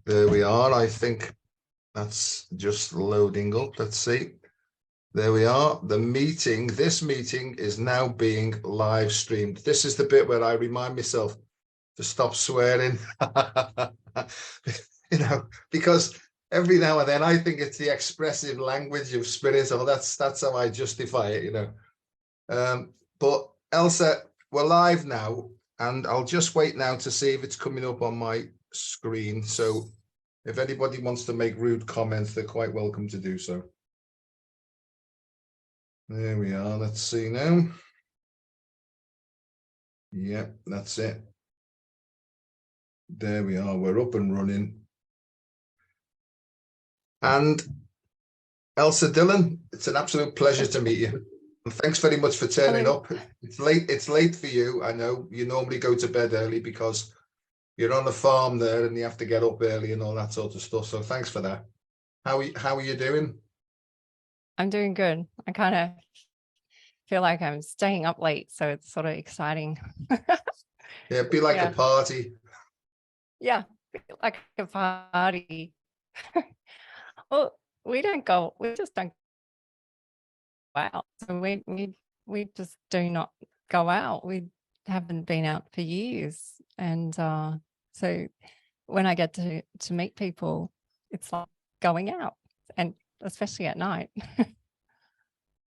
There we are. I think that's just loading up. Let's see. There we are. This meeting is now being live streamed. This is the bit where I remind myself to stop swearing. Because every now and then I think it's the expressive language of spirit, or that's how I justify it, But Elsa, we're live now, and I'll just wait now to see if it's coming up on my screen. So if anybody wants to make rude comments, they're quite welcome to do so. There we are. Let's see now. Yeah, that's it. There we are. We're up and running. And Elsa Dillon, it's an absolute pleasure to meet you. And thanks very much for turning up. It's late for you. I know you normally go to bed early because you're on the farm there and you have to get up early and all that sort of stuff. So thanks for that. How are you doing? I'm doing good. I kind of feel like I'm staying up late, so it's sort of exciting. Yeah, it'd be like a party. Yeah, like a party. Well, we just don't go out. So we just do not go out. We haven't been out for years. And so when I get to meet people, it's like going out, and especially at night.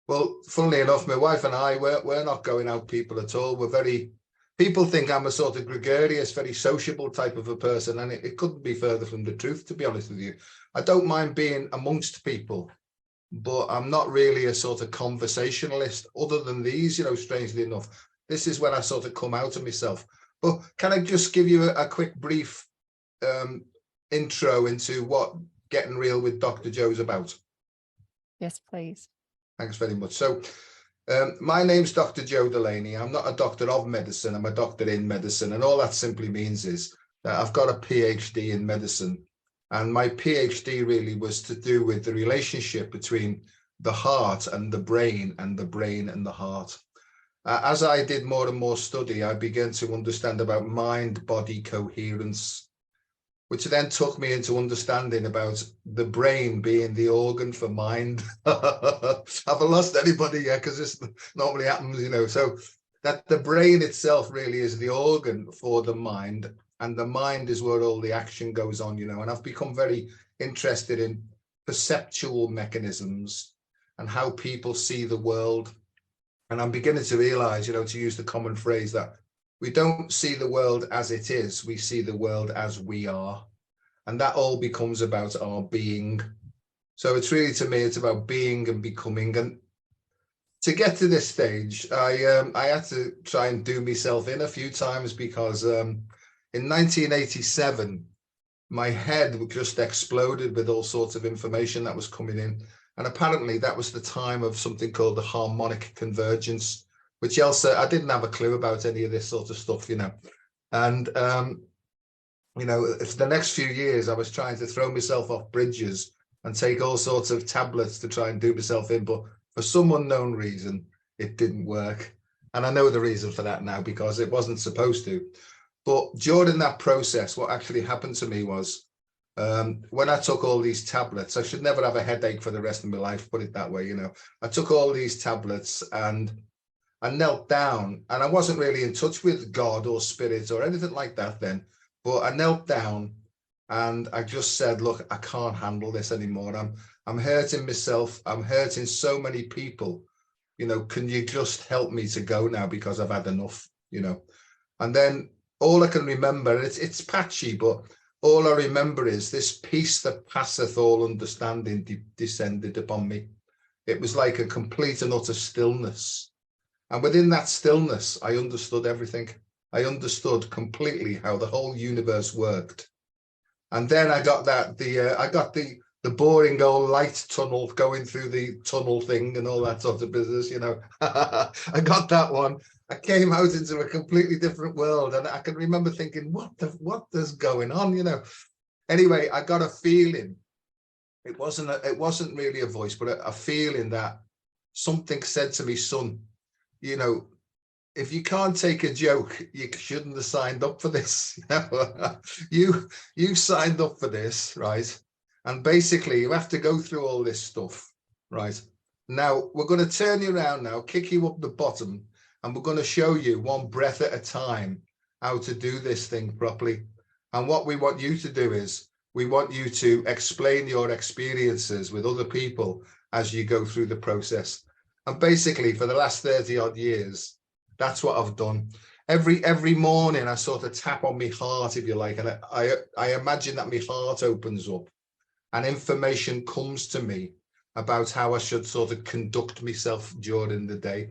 Well, funnily enough, my wife and I, we're not going out people at all. People think I'm a sort of gregarious, very sociable type of a person, and it couldn't be further from the truth, to be honest with you. I don't mind being amongst people, but I'm not really a sort of conversationalist other than these, strangely enough. This is when I sort of come out of myself. But can I just give you a quick brief intro into what Getting Real with Dr. Joe's about? Yes, please. Thanks very much. So my name's Dr. Joe Delaney. I'm not a doctor of medicine. I'm a doctor in medicine. And all that simply means is that I've got a PhD in medicine. And my PhD really was to do with the relationship between the heart and the brain and the heart. As I did more and more study, I began to understand about mind-body coherence, which then took me into understanding about the brain being the organ for mind. Have I lost anybody? Yeah, because this normally happens, so that the brain itself really is the organ for the mind, and the mind is where all the action goes on, and I've become very interested in perceptual mechanisms and how people see the world. And I'm beginning to realize, to use the common phrase, that we don't see the world as it is, we see the world as we are. And that all becomes about our being. So it's really, to me, it's about being and becoming. And to get to this stage, I had to try and do myself in a few times, because in 1987, my head just exploded with all sorts of information that was coming in. And apparently that was the time of something called the harmonic convergence, which Elsa, I didn't have a clue about any of this sort of stuff, And, for the next few years, I was trying to throw myself off bridges and take all sorts of tablets to try and do myself in. But for some unknown reason, it didn't work. And I know the reason for that now, because it wasn't supposed to. But during that process, what actually happened to me was, when I took all these tablets, I should never have a headache for the rest of my life, put it that way, I took all these tablets and I knelt down, and I wasn't really in touch with God or spirit or anything like that then, but I knelt down and I just said, look, I can't handle this anymore. I'm hurting myself. I'm hurting so many people. Can you just help me to go now, because I've had enough, And then all I can remember, it's patchy, but all I remember is this peace that passeth all understanding descended upon me. It was like a complete and utter stillness. And within that stillness, I understood everything. I understood completely how the whole universe worked. And then I got the boring old light tunnel, going through the tunnel thing and all that sort of business, I got that one. I came out into a completely different world, and I can remember thinking, what is going on, Anyway, I got a feeling. It wasn't really a voice, but a feeling that something said to me, son, if you can't take a joke, you shouldn't have signed up for this. You signed up for this, right? And basically you have to go through all this stuff, right? Now we're going to turn you around now, kick you up the bottom, and we're going to show you one breath at a time how to do this thing properly. And what we want you to do is we want you to explain your experiences with other people as you go through the process. And basically for the last 30 odd years, that's what I've done. Every morning I sort of tap on my heart, if you like, and I imagine that my heart opens up and information comes to me about how I should sort of conduct myself during the day.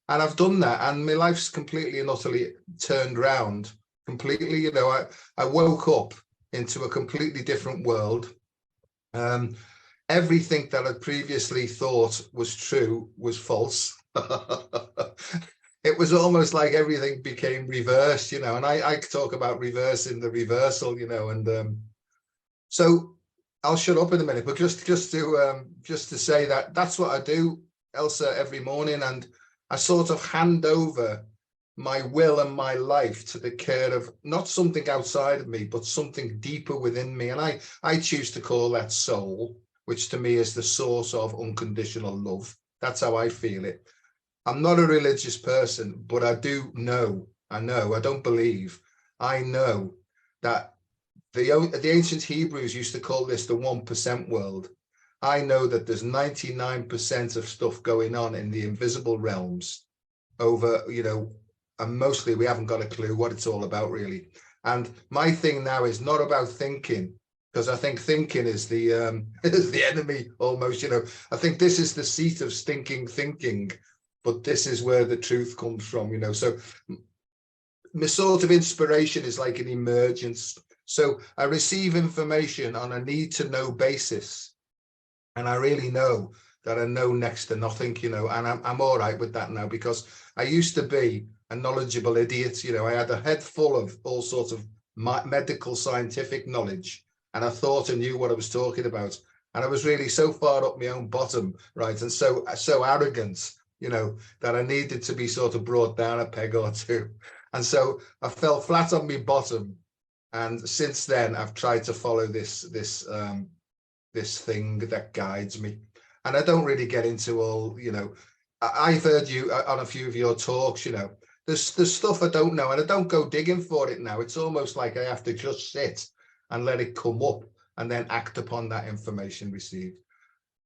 And I've done that, and my life's completely and utterly turned around completely. You know, I woke up into a completely different world. Everything that I previously thought was true was false. It was almost like everything became reversed, you know, and I talk about reversing the reversal, you know, and so I'll shut up in a minute, but just to say that that's what I do, Elsa, every morning, and I sort of hand over my will and my life to the care of not something outside of me, but something deeper within me, and I choose to call that soul, which to me is the source of unconditional love. That's how I feel it. I'm not a religious person, but I do know, I don't believe, I know that the ancient Hebrews used to call this the 1% world. I know that there's 99% of stuff going on in the invisible realms over, you know, and mostly we haven't got a clue what it's all about really. And my thing now is not about thinking, because I think thinking is the is the enemy almost, you know. I think this is the seat of stinking thinking, but this is where the truth comes from, you know. So my sort of inspiration is like an emergence. So I receive information on a need to know basis, and I really know that I know next to nothing, you know, and I'm all right with that now, because I used to be a knowledgeable idiot, you know. I had a head full of all sorts of medical scientific knowledge, and I thought I knew what I was talking about, and I was really so far up my own bottom, right, and so arrogant, you know, that I needed to be sort of brought down a peg or two. And so I fell flat on my bottom, and since then I've tried to follow this thing that guides me. And I don't really get into all, you know, I've heard you on a few of your talks, you know, there's stuff I don't know, and I don't go digging for it now. It's almost like I have to just sit and let it come up and then act upon that information received.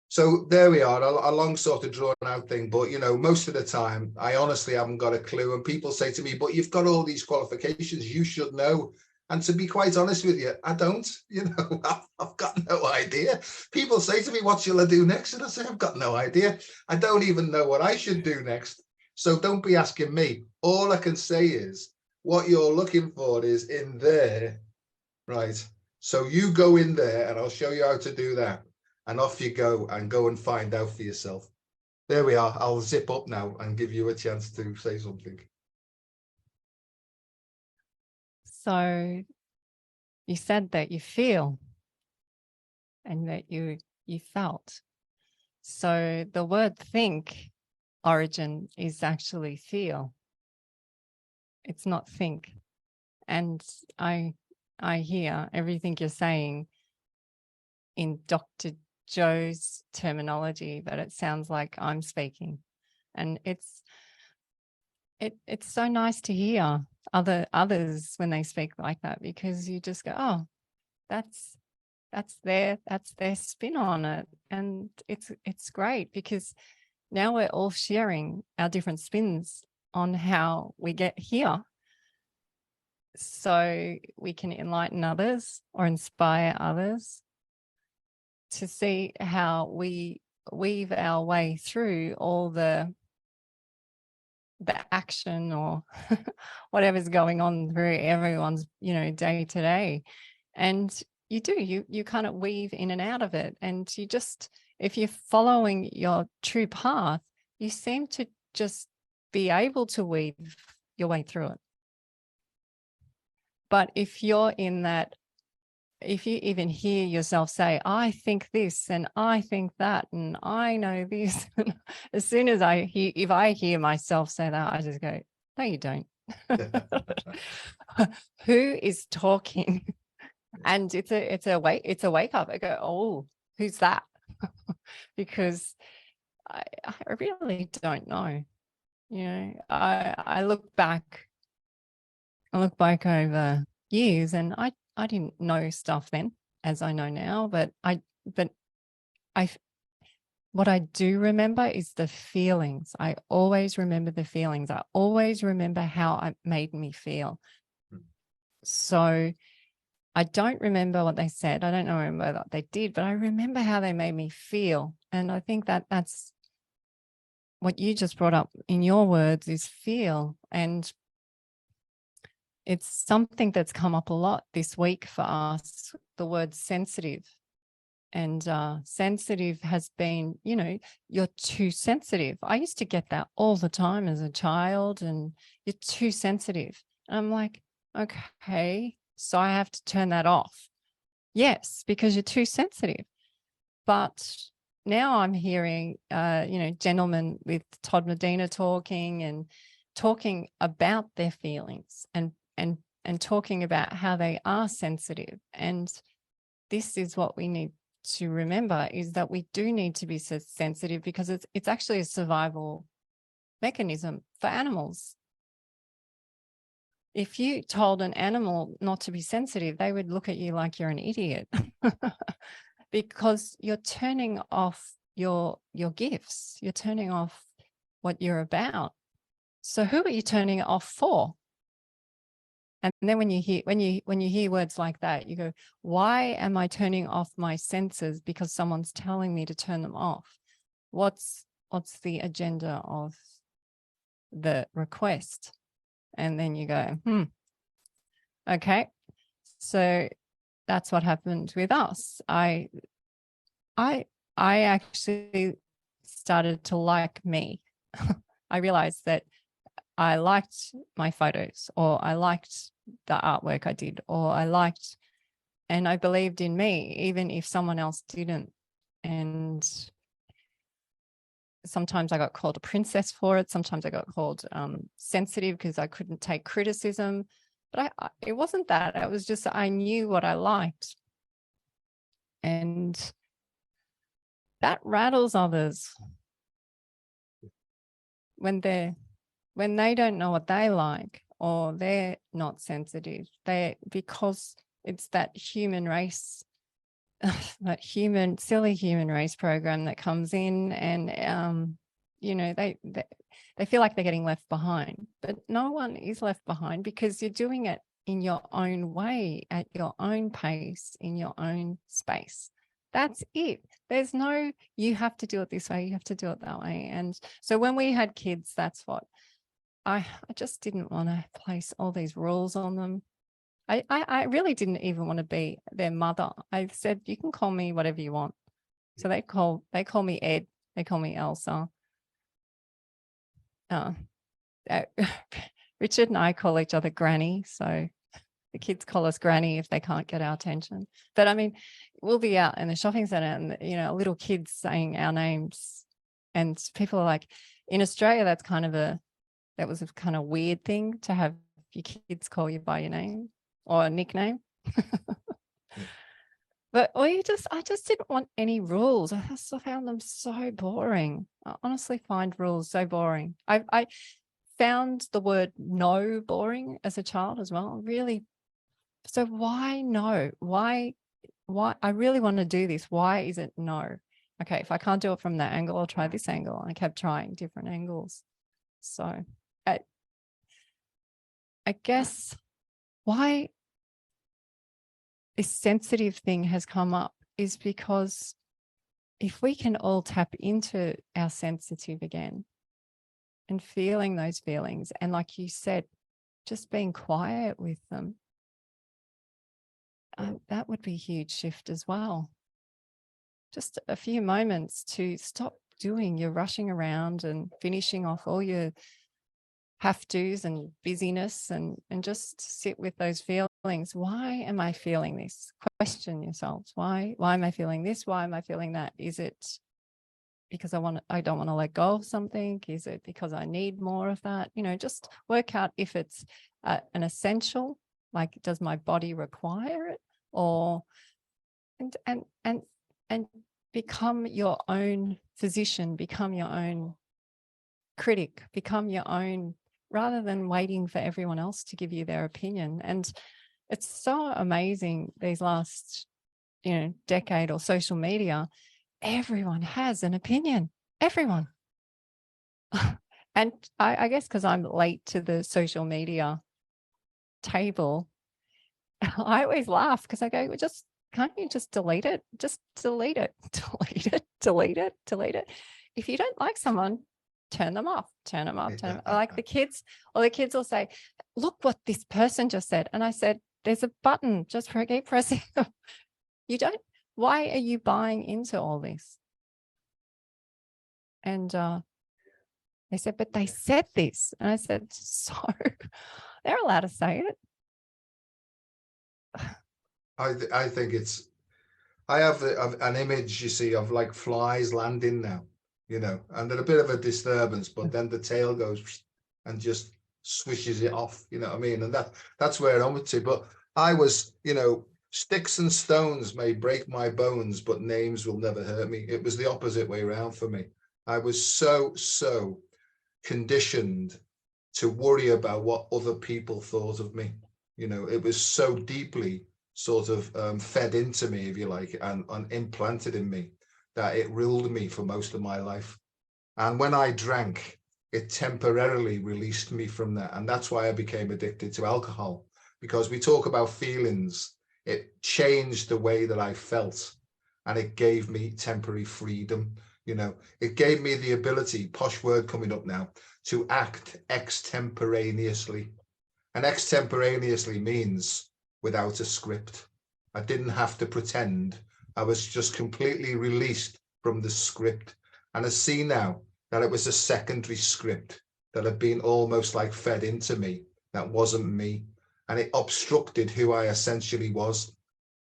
So there we are, a long sort of drawn out thing, but you know, most of the time I honestly haven't got a clue, and people say to me, but you've got all these qualifications, you should know. And to be quite honest with you, I don't, you know. I've got no idea. People say to me, what shall I do next? And I say, I've got no idea. I don't even know what I should do next. So don't be asking me. All I can say is what you're looking for is in there, right? So you go in there and I'll show you how to do that. And off you go and find out for yourself. There we are. I'll zip up now and give you a chance to say something. So you said that you feel and that you felt. So the word think origin is actually feel. It's not think. And I hear everything you're saying in Dr. Joe's terminology, but it sounds like I'm speaking. And it's so nice to hear others when they speak like that, because you just go, oh, that's their spin on it. And it's great, because now we're all sharing our different spins on how we get here, so we can enlighten others or inspire others to see how we weave our way through all the action or whatever's going on through everyone's, you know, day to day. And you kind of weave in and out of it. And you just, if you're following your true path, you seem to just be able to weave your way through it. But if you're in that, if you even hear yourself say, I think this and I think that and I know this, as soon as if I hear myself say that, I just go, No, you don't. Who is talking? And it's a wake up. I go, oh, who's that? Because I really don't know. You know, I look back over years, and I didn't know stuff then as I know now, but what I do remember is the feelings. I always remember the feelings. I always remember how it made me feel. So I don't remember what they said. I don't remember what they did, but I remember how they made me feel. And I think that's what you just brought up in your words, is feel. And it's something that's come up a lot this week for us, the word sensitive. And sensitive has been, you know, you're too sensitive. I used to get that all the time as a child, and you're too sensitive. And I'm like, okay, so I have to turn that off. Yes, because you're too sensitive. But now I'm hearing, you know, gentlemen with Todd Medina talking about their feelings and talking about how they are sensitive. And this is what we need to remember, is that we do need to be so sensitive, because it's actually a survival mechanism for animals. If you told an animal not to be sensitive, they would look at you like you're an idiot because you're turning off your gifts. You're turning off what you're about. So who are you turning it off for? And then when you hear words like that, you go, why am I turning off my senses because someone's telling me to turn them off? What's the agenda of the request? And then you go, okay. So that's what happened with us. I actually started to like me. I realized that I liked my photos, or I liked the artwork I did, or and I believed in me, even if someone else didn't. And sometimes I got called a princess for it. Sometimes I got called sensitive because I couldn't take criticism. But it wasn't that. It was just I knew what I liked. And that rattles others when they don't know what they like, or they're not sensitive. Because it's that human race, that silly human race program that comes in, and you know, they feel like they're getting left behind. But no one is left behind, because you're doing it in your own way, at your own pace, in your own space. That's it. There's no, you have to do it this way, you have to do it that way. And so when we had kids, that's what I just didn't want to place all these rules on them. I really didn't even want to be their mother. I said, you can call me whatever you want. So they call me Ed, they call me Elsa. Richard and I call each other Granny. So the kids call us Granny if they can't get our attention. But I mean, we'll be out in the shopping center, and, you know, little kids saying our names, and people are like, in Australia, that was a kind of weird thing to have your kids call you by your name or a nickname. But I just didn't want any rules. I found them so boring. I honestly find rules so boring. I found the word no boring as a child as well. Really. So why no? Why I really want to do this. Why is it no? Okay, if I can't do it from that angle, I'll try this angle. I kept trying different angles. So I guess why this sensitive thing has come up is because if we can all tap into our sensitive again and feeling those feelings, and like you said, just being quiet with them, that would be a huge shift as well. Just a few moments to stop doing your rushing around and finishing off all your have-tos and busyness, and just sit with those feelings. Why am I feeling this? Question yourselves. Why am I feeling this? Why am I feeling that? Is it because I don't want to let go of something? Is it because I need more of that? You know, just work out if it's an essential, like does my body require it, or and become your own physician, become your own critic, become your own, rather than waiting for everyone else to give you their opinion. And it's so amazing these last, decade or social media, everyone has an opinion, everyone. And I guess because I'm late to the social media table, I always laugh because I go, can't you just delete it? Just delete it, delete it, delete it, delete it. If you don't like someone, turn them off, turn them off, turn them off. Like the kids will say, look what this person just said. And I said, there's a button, just keep pressing. You don't, why are you buying into all this? And they said, but they said this. And I said, so they're allowed to say it. I think it's, I have an image, you see, of like flies landing now, and they're a bit of a disturbance, but then the tail goes and just swishes it off, you know what I mean? And that's where I'm to. But I was, sticks and stones may break my bones, but names will never hurt me. It was the opposite way around for me. I was so conditioned to worry about what other people thought of me. It was so deeply sort of fed into me, if you like, and implanted in me, that it ruled me for most of my life. And when I drank, it temporarily released me from that. And that's why I became addicted to alcohol, because we talk about feelings. It changed the way that I felt, and it gave me temporary freedom. It gave me the ability, posh word coming up now, to act extemporaneously. And extemporaneously means without a script. I didn't have to pretend. I was just completely released from the script. And I see now that it was a secondary script that had been almost like fed into me. That wasn't me. And it obstructed who I essentially was.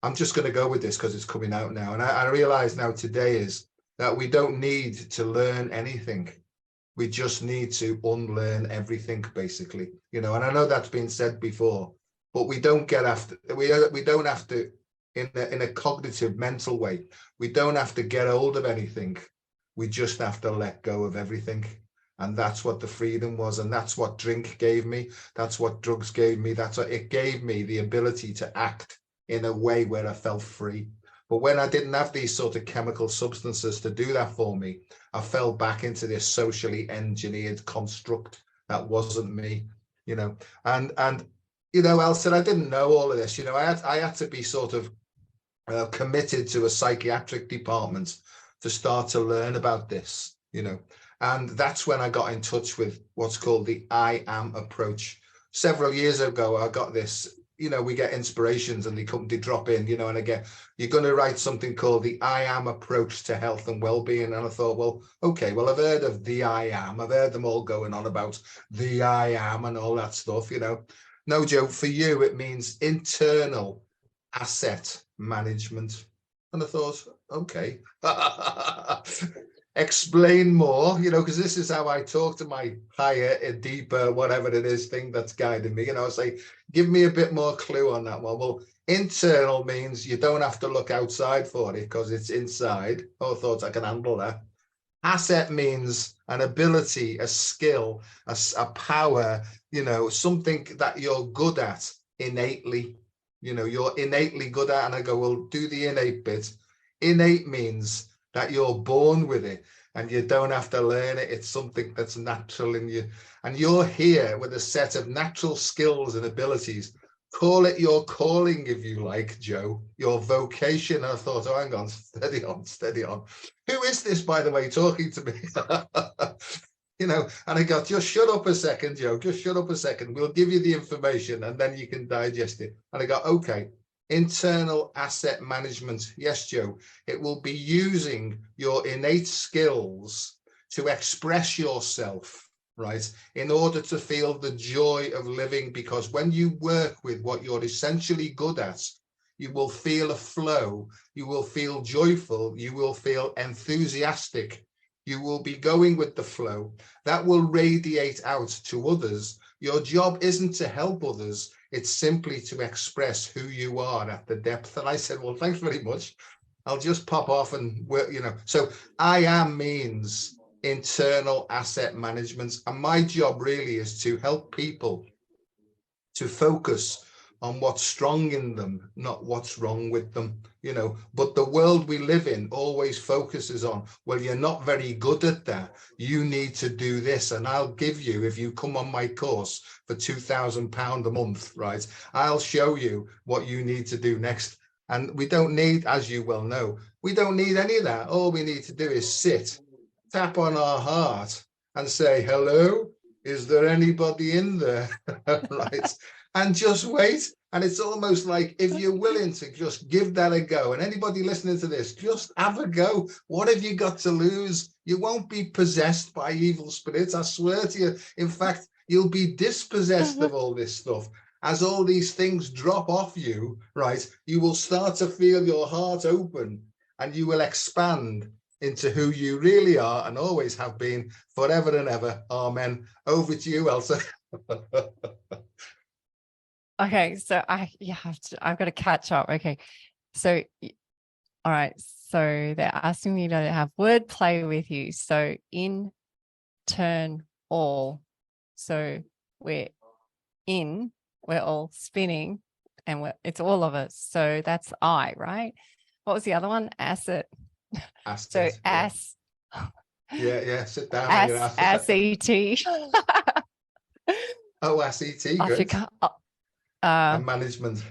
I'm just going to go with this because it's coming out now. And I realize now today is that we don't need to learn anything. We just need to unlearn everything, basically. And I know that's been said before, but we don't get after, we don't have to, in a cognitive mental way, we don't have to get hold of anything. We just have to let go of everything. And that's what the freedom was. And that's what drink gave me. That's what drugs gave me. That's what it gave me, the ability to act in a way where I felt free. But when I didn't have these sort of chemical substances to do that for me, I fell back into this socially engineered construct that wasn't me, and Elsa, I didn't know all of this. I had to be sort of committed to a psychiatric department to start to learn about this, and that's when I got in touch with what's called the IAM Approach. Several years ago, I got this, we get inspirations and they drop in, and again, you're going to write something called the IAM Approach to Health and Wellbeing. And I thought, well, okay, well, I've heard of the IAM. I've heard them all going on about the IAM and all that stuff, No, Joe, for you, it means internal asset management. And I thought, okay, explain more, because this is how I talk to my higher, deeper, whatever it is thing that's guiding me. I say, give me a bit more clue on that one. Well, internal means you don't have to look outside for it because it's inside. Oh, I thought I can handle that. Asset means an ability, a skill, a power, something that you're good at innately. You're innately good at. And I go, well, do the innate bit. Innate means that you're born with it and you don't have to learn it. It's something that's natural in you. And you're here with a set of natural skills and abilities. Call it your calling, if you like, Joe, your vocation. I thought, oh, hang on, steady on. Who is this, by the way, talking to me? And I got, just shut up a second, Joe, just shut up a second. We'll give you the information and then you can digest it. And I got, okay. Internal asset management. Yes, Joe, it will be using your innate skills to express yourself, right, in order to feel the joy of living. Because when you work with what you're essentially good at, you will feel a flow, you will feel joyful, you will feel enthusiastic, You will be going with the flow. That will radiate out to others. Your job isn't to help others. It's simply to express who you are at the depth. And I said, well, thanks very much. I'll just pop off and, you know, so IAM means internal asset management. And my job really is to help people to focus on what's strong in them, not what's wrong with them, you know. But the world we live in always focuses on, well, you're not very good at that. You need to do this. And I'll give you, if you come on my course for £2,000 a month, right, I'll show you what you need to do next. And we don't need, as you well know, we don't need any of that. All we need to do is sit, tap on our heart and say, hello, is there anybody in there? Right. And just wait. And it's almost like, if you're willing to just give that a go, and anybody listening to this, just have a go. What have you got to lose? You won't be possessed by evil spirits, I swear to you. In fact, you'll be dispossessed of all this stuff. As all these things drop off you, right, you will start to feel your heart open and you will expand into who you really are and always have been forever and ever. Amen. Over to you, Elsa. Okay, so I've got to catch up. Okay, so all right, so they're asking me to have word play with you. So in, turn, all. So we're all spinning, and it's all of us. So that's I, right? What was the other one? Asset. So ass. Yeah. Sit down. ASET. Oh, ASET. Good. And management.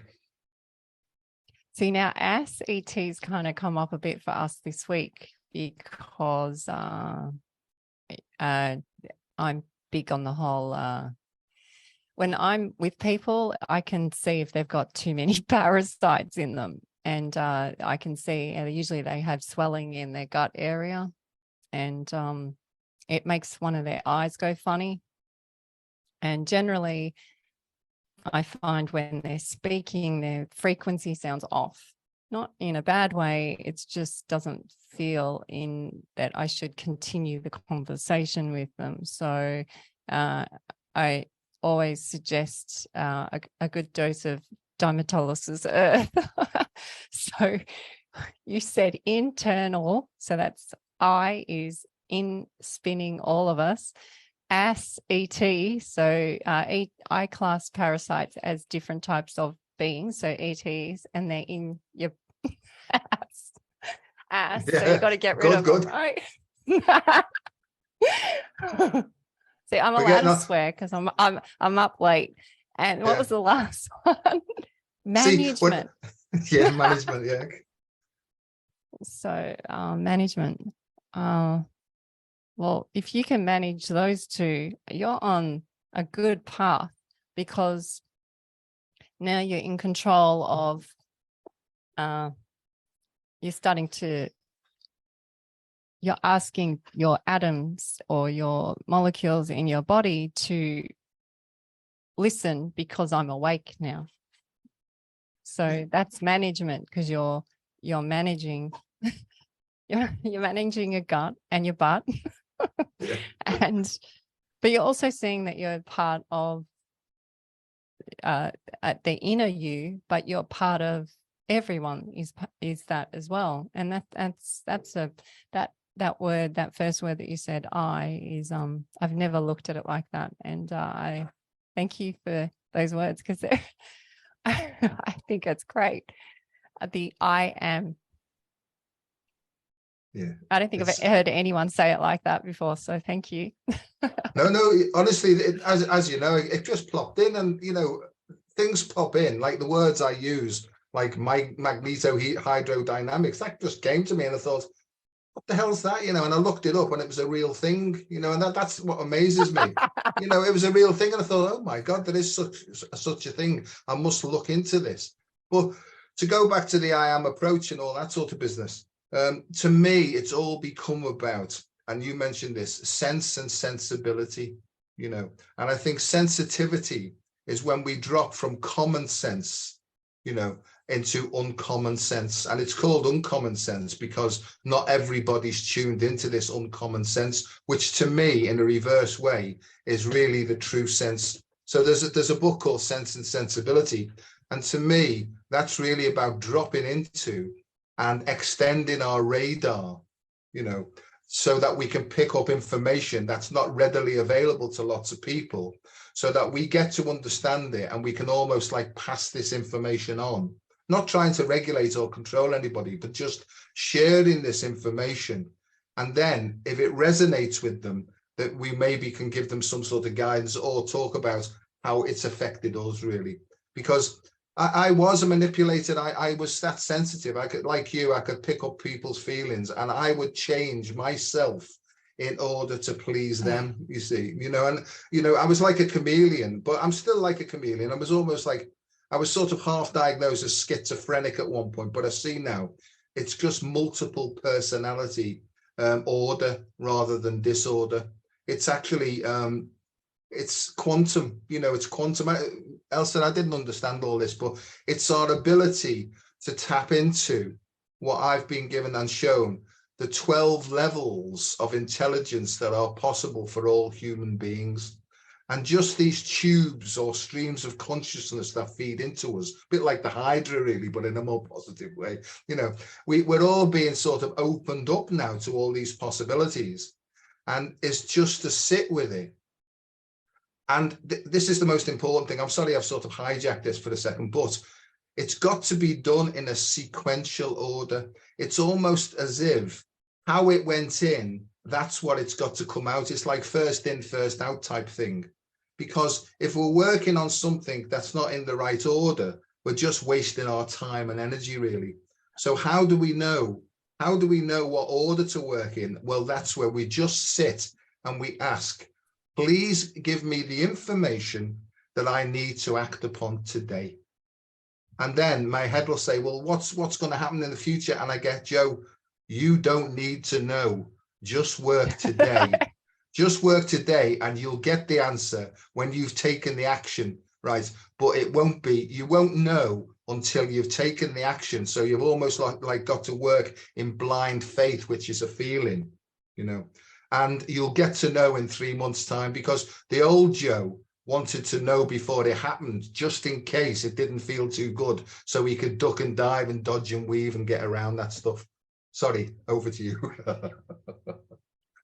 See, now ASET's kind of come up a bit for us this week because I'm big on the whole. When I'm with people, I can see if they've got too many parasites in them. And I can see usually they have swelling in their gut area. And it makes one of their eyes go funny. And generally, I find when they're speaking, their frequency sounds off. Not in a bad way. It just doesn't feel in that I should continue the conversation with them. So I always suggest a good dose of Dimetolysis Earth. So you said internal. So that's I is in spinning all of us. ASET. So I class parasites as different types of beings. So ETs, and they're in your ass. Yeah, so you've got to get rid of them, right? See, I'm allowed to swear because I'm up late. And what was the last one? Management. Management. Yeah. So management. Well, if you can manage those two, you're on a good path, because now you're in control of. You're asking your atoms or your molecules in your body to listen because I'm awake now. So that's management, because you're managing you're managing your gut and your butt. But you're also seeing that you're part of the inner you, but you're part of everyone is that as well. And that word, that first word that you said, I, is I've never looked at it like that. And I thank you for those words, because I think it's great. The I am. Yeah. I don't think I've heard anyone say it like that before. So thank you. No, honestly, as you know, it just plopped in, and, you know, things pop in, like the words I use, like hydrodynamics, that just came to me, and I thought, what the hell's that? You know, and I looked it up, and it was a real thing, you know, and that's what amazes me. You know, it was a real thing, and I thought, oh my God, there is such a thing. I must look into this. But to go back to the IAM approach and all that sort of business, to me, it's all become about, and you mentioned this, sense and sensibility, you know, and I think sensitivity is when we drop from common sense, you know, into uncommon sense. And it's called uncommon sense because not everybody's tuned into this uncommon sense, which to me, in a reverse way, is really the true sense. So there's a book called Sense and Sensibility. And to me, that's really about dropping into and extending our radar, you know, so that we can pick up information that's not readily available to lots of people, so that we get to understand it and we can almost like pass this information on, not trying to regulate or control anybody, but just sharing this information. And then if it resonates with them, that we maybe can give them some sort of guidance or talk about how it's affected us, really. Because I was a manipulator. I was that sensitive. I could, like you, I could pick up people's feelings and I would change myself in order to please them, you see, you know. And, you know, I was like a chameleon, but I'm still like a chameleon. I was almost like, I was sort of half diagnosed as schizophrenic at one point, but I see now it's just multiple personality order rather than disorder. It's actually, it's quantum, you know, it's quantum. Elsa, I didn't understand all this, but it's our ability to tap into what I've been given and shown, the 12 levels of intelligence that are possible for all human beings. And just these tubes or streams of consciousness that feed into us, a bit like the Hydra, really, but in a more positive way. You know, we're all being sort of opened up now to all these possibilities. And it's just to sit with it. And this is the most important thing. I'm sorry I've sort of hijacked this for a second, but it's got to be done in a sequential order. It's almost as if how it went in, that's what it's got to come out. It's like first in, first out type thing. Because if we're working on something that's not in the right order, we're just wasting our time and energy, really. So how do we know? How do we know what order to work in? Well, that's where we just sit and we ask, please give me the information that I need to act upon today. And then my head will say, well, what's going to happen in the future? And I get, Joe, you don't need to know. Just work today. Just work today and you'll get the answer when you've taken the action, right? But it won't be, you won't know until you've taken the action. So you've almost like got to work in blind faith, which is a feeling, you know. And you'll get to know in 3 months' time, because the old Joe wanted to know before it happened, just in case it didn't feel too good, so he could duck and dive and dodge and weave and get around that stuff. Sorry, over to you.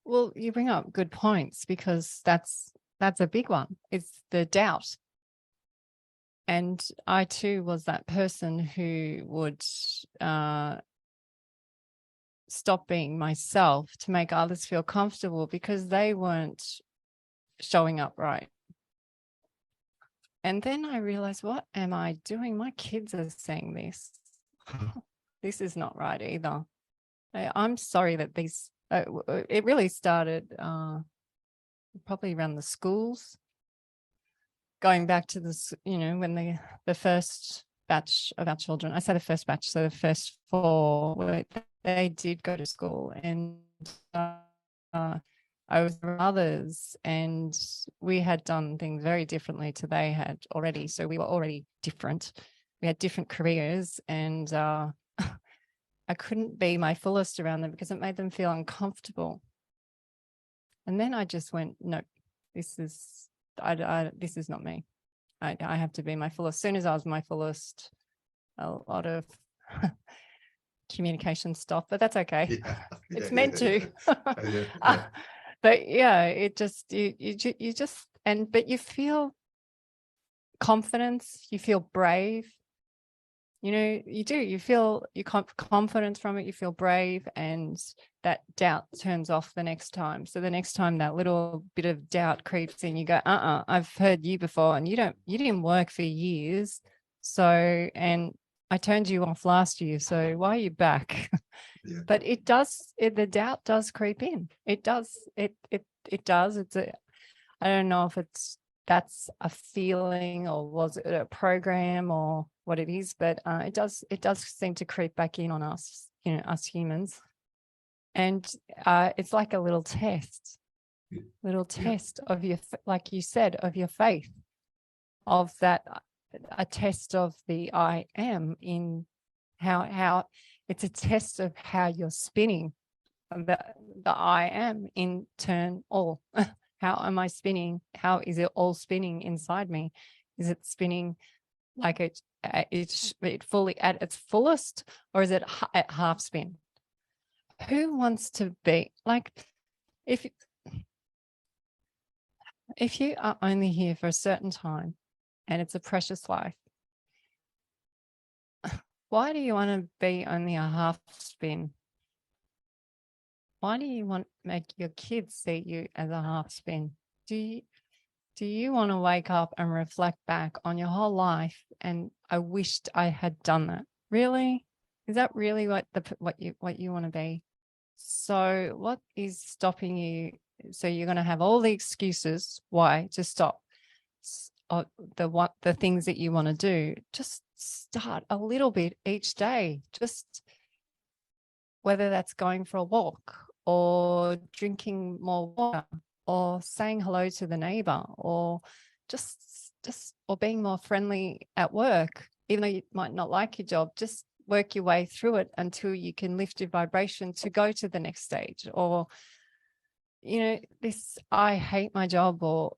Well, you bring up good points, because that's a big one. It's the doubt. And I too was that person who would stop being myself to make others feel comfortable because they weren't showing up right. And then I realized, what am I doing? My kids are saying this. This is not right either. I'm sorry that these, it really started probably around the schools, going back to this, you know, when the first batch of our children, I say the first batch, so the first 4, they did go to school, and I was with others, and we had done things very differently to they had already. So we were already different. We had different careers, and I couldn't be my fullest around them because it made them feel uncomfortable. And then I just went, no, this is not me. I have to be my fullest. As soon as I was my fullest, a lot of communication stopped, but that's okay. It's meant to. But yeah, it just, you just, but you feel confidence, you feel brave. You know, you do, you feel confidence from it, you feel brave, and that doubt turns off the next time. So the next time that little bit of doubt creeps in, you go, I've heard you before, and you didn't work for years. So, and I turned you off last year, so why are you back? Yeah. But it does, the doubt does creep in. It does. It does. I don't know if that's a feeling, or was it a program, or what it is, but it does seem to creep back in on us, you know, us humans. And it's like a little test of your, like you said, of your faith, of that a test of the I am in how it's a test of how you're spinning the I am in turn all. How am I spinning? How is it all spinning inside me? Is it spinning like it's fully at its fullest, or is it at half spin? Who wants to be like, if you are only here for a certain time and it's a precious life, why do you want to be only a half spin? Why do you want to make your kids see you as a half spin? Do you want to wake up and reflect back on your whole life and I wished I had done that? Really? Is that really what you want to be? So what is stopping you? So you're going to have all the excuses why to stop the things that you want to do. Just start a little bit each day. Just whether that's going for a walk or drinking more water or saying hello to the neighbor or just or being more friendly at work, even though you might not like your job, just work your way through it until you can lift your vibration to go to the next stage. Or, this, I hate my job, or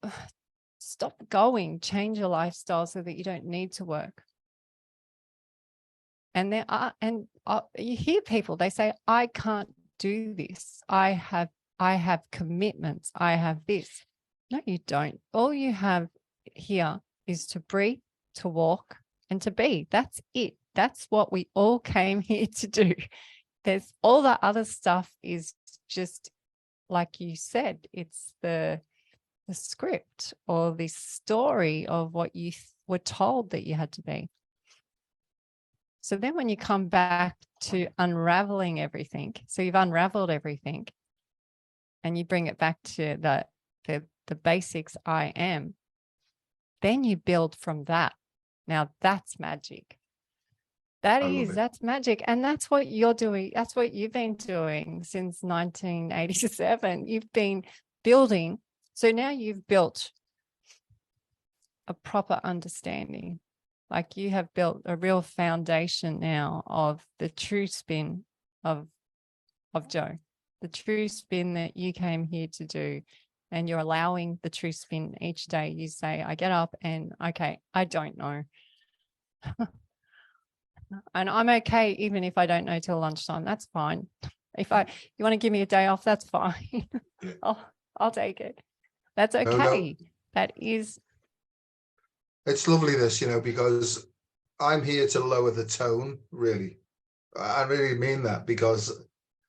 stop going, change your lifestyle so that you don't need to work. And you hear people, they say, I can't do this. I have commitments. I have this. No, you don't. All you have here is to breathe, to walk, and to be. That's it. That's what we all came here to do. There's all the other stuff is just, like you said, it's the script or the story of what you were told that you had to be. So then when you come back to unraveling everything, so you've unraveled everything and you bring it back to the basics, I am, then you build from that. Now that's magic. That's magic. And that's what you're doing. That's what you've been doing since 1987. You've been building. So now you've built a proper understanding. Like you have built a real foundation now of the true spin of Joe, the true spin that you came here to do. And you're allowing the true spin each day. You say, I get up and, okay, I don't know. And I'm okay even if I don't know till lunchtime. That's fine. You want to give me a day off, that's fine. I'll take it. That's okay. No. That is. It's lovely this, because I'm here to lower the tone, really. I really mean that, because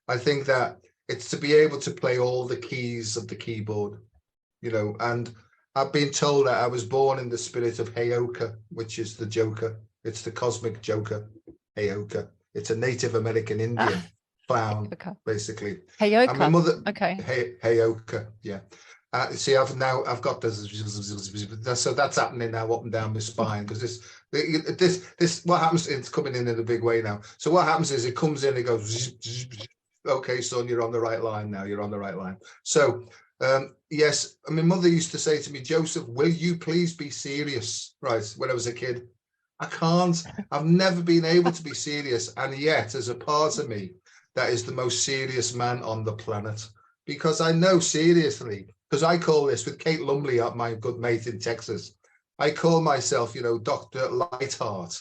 I think that it's to be able to play all the keys of the keyboard, and I've been told that I was born in the spirit of Heyoka, which is the Joker. It's the cosmic Joker, Heyoka. It's a Native American Indian clown, basically. Heyoka. And my mother, okay. Heyoka, yeah. See, I've got this, so that's happening now up and down my spine, because this what happens, it's coming in a big way now. So what happens is it comes in, it goes, okay, son, you're on the right line now, you're on the right line. So yes, my mother used to say to me, Joseph, will you please be serious? Right, when I was a kid. I can't. I've never been able to be serious, and yet there's a part of me that is the most serious man on the planet, because I know seriously, because I call this, with Kate Lumley, my good mate in Texas, I call myself, Dr. Lightheart,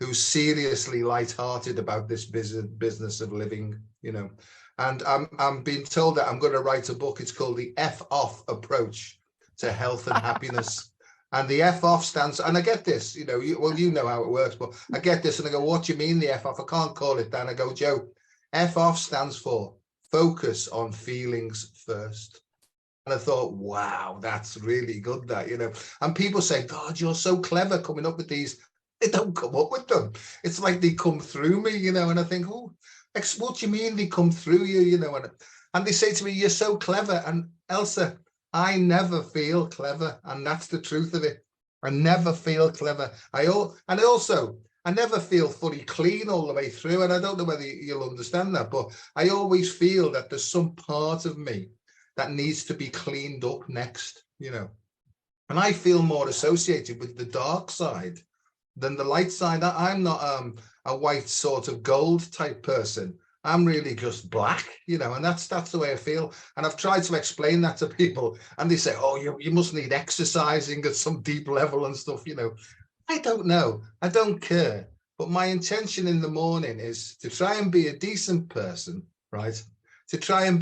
who's seriously lighthearted about this business of living, and I'm being told that I'm going to write a book. It's called the F-Off Approach to Health and Happiness. And the F-Off stands, and I get this, you know how it works, but I get this and I go, what do you mean the F-Off? I can't call it that. And I go, Joe, F-Off stands for focus on feelings first. And I thought, wow, that's really good, that, And people say, God, you're so clever coming up with these. They don't come up with them. It's like they come through me, And I think, oh, what do you mean they come through you, And they say to me, you're so clever. And Elsa, I never feel clever, and that's the truth of it. I never feel clever. I never feel fully clean all the way through, and I don't know whether you'll understand that, but I always feel that there's some part of me that needs to be cleaned up next, And I feel more associated with the dark side than the light side. I'm not a white sort of gold type person. I'm really just black, you know, and that's the way I feel. And I've tried to explain that to people, and they say, oh, you must need exercising at some deep level and stuff, you know. I don't know. I don't care. But my intention in the morning is to try and be a decent person, right? To try and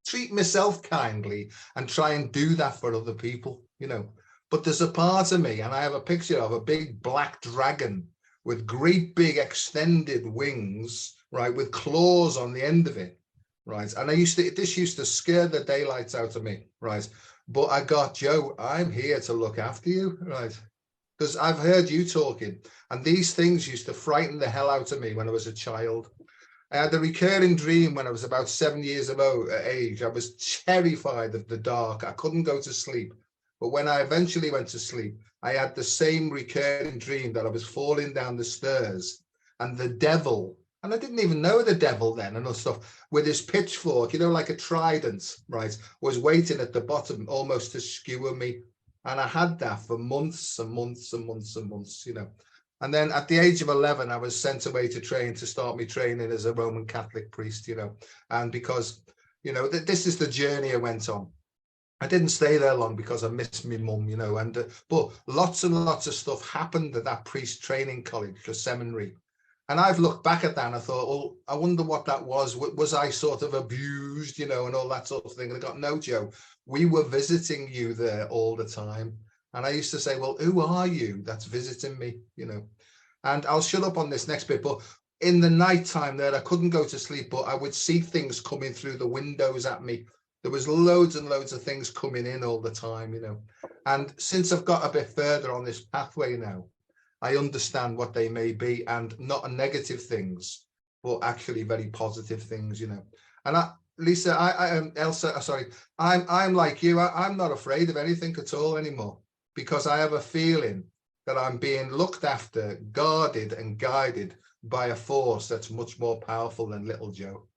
treat myself kindly and try and do that for other people, you know. But there's a part of me, and I have a picture of a big black dragon with great big extended wings, right, with claws on the end of it, right? And this used to scare the daylights out of me, right? But I got, Joe, I'm here to look after you, right? Because I've heard you talking, and these things used to frighten the hell out of me when I was a child. I had a recurring dream when I was about 7 years of age. I was terrified of the dark. I couldn't go to sleep. But when I eventually went to sleep, I had the same recurring dream that I was falling down the stairs, and the devil, and I didn't even know the devil then and stuff, with his pitchfork, you know, like a trident, right, was waiting at the bottom almost to skewer me. And I had that for months and months and months and months, you know. And then at the age of 11, I was sent away to start me training as a Roman Catholic priest, you know. And because, you know, this is the journey I went on. I didn't stay there long because I missed my mum, you know. And but lots and lots of stuff happened at that priest training college, the seminary. And I've looked back at that and I thought, well, I wonder what that was. Was I sort of abused, you know, and all that sort of thing? And I got, no, Joe, we were visiting you there all the time. And I used to say, well, who are you that's visiting me, you know? And I'll shut up on this next bit, but in the nighttime there, I couldn't go to sleep, but I would see things coming through the windows at me. There was loads and loads of things coming in all the time, you know. And since I've got a bit further on this pathway now, I understand what they may be, and not negative things, but actually very positive things, you know. And Lisa, Elsa, sorry, I'm like you. I'm not afraid of anything at all anymore, because I have a feeling that I'm being looked after, guarded, and guided by a force that's much more powerful than little Joe.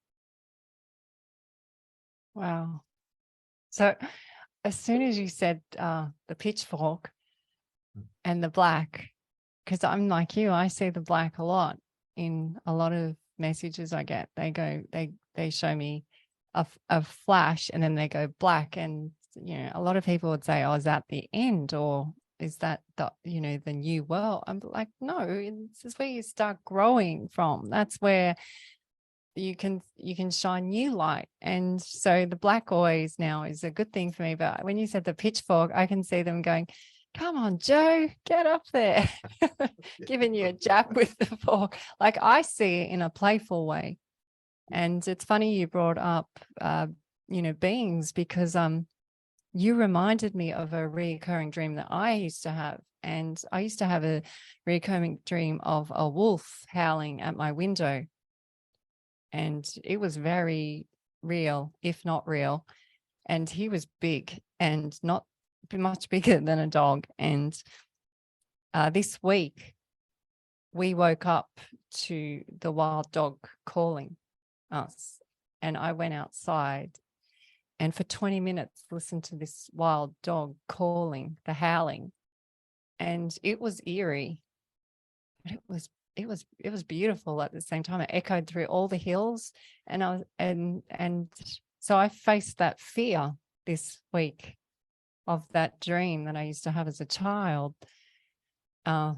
Wow. So as soon as you said the pitchfork and the black, because I'm like you, I see the black a lot in a lot of messages I get. They show me a flash and then they go black, and you know, a lot of people would say, oh, is that the end, or is that the, you know, the new world? I'm like, no, this is where you start growing from. That's where you can shine new light. And so the black always now is a good thing for me. But when you said the pitchfork, I can see them going, come on, Joe, get up there, giving you a jab with the fork. Like, I see it in a playful way. And it's funny you brought up, you know, beings, because you reminded me of a recurring dream that I used to have. And I used to have a recurring dream of a wolf howling at my window. And it was very real, if not real. And he was big and not much bigger than a dog. And this week, we woke up to the wild dog calling us. And I went outside and for 20 minutes listened to this wild dog calling, the howling. And it was eerie, but it was beautiful at the same time. It echoed through all the hills, and so I faced that fear this week of that dream that I used to have as a child. And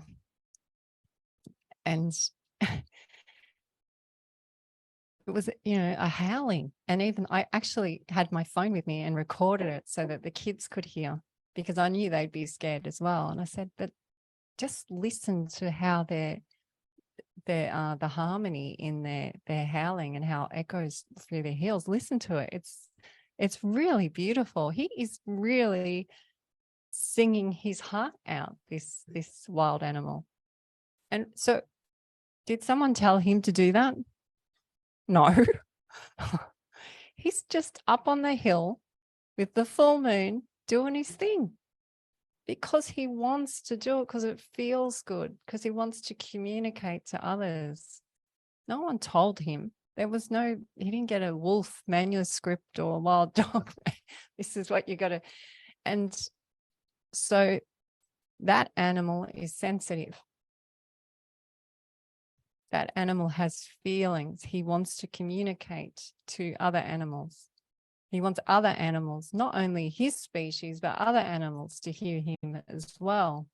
it was, you know, a howling. And even I actually had my phone with me and recorded it so that the kids could hear, because I knew they'd be scared as well. And I said, but just listen to how the harmony in their howling and how it echoes through the hills. Listen to it. It's really beautiful. He is really singing his heart out, this wild animal. And so, did someone tell him to do that? No. He's just up on the hill with the full moon doing his thing, because he wants to do it, because it feels good, because he wants to communicate to others. No one told him. He didn't get a wolf manuscript or a wild dog. This is what you got to. And so that animal is sensitive. That animal has feelings. He wants to communicate to other animals. He wants other animals, not only his species, but other animals to hear him as well.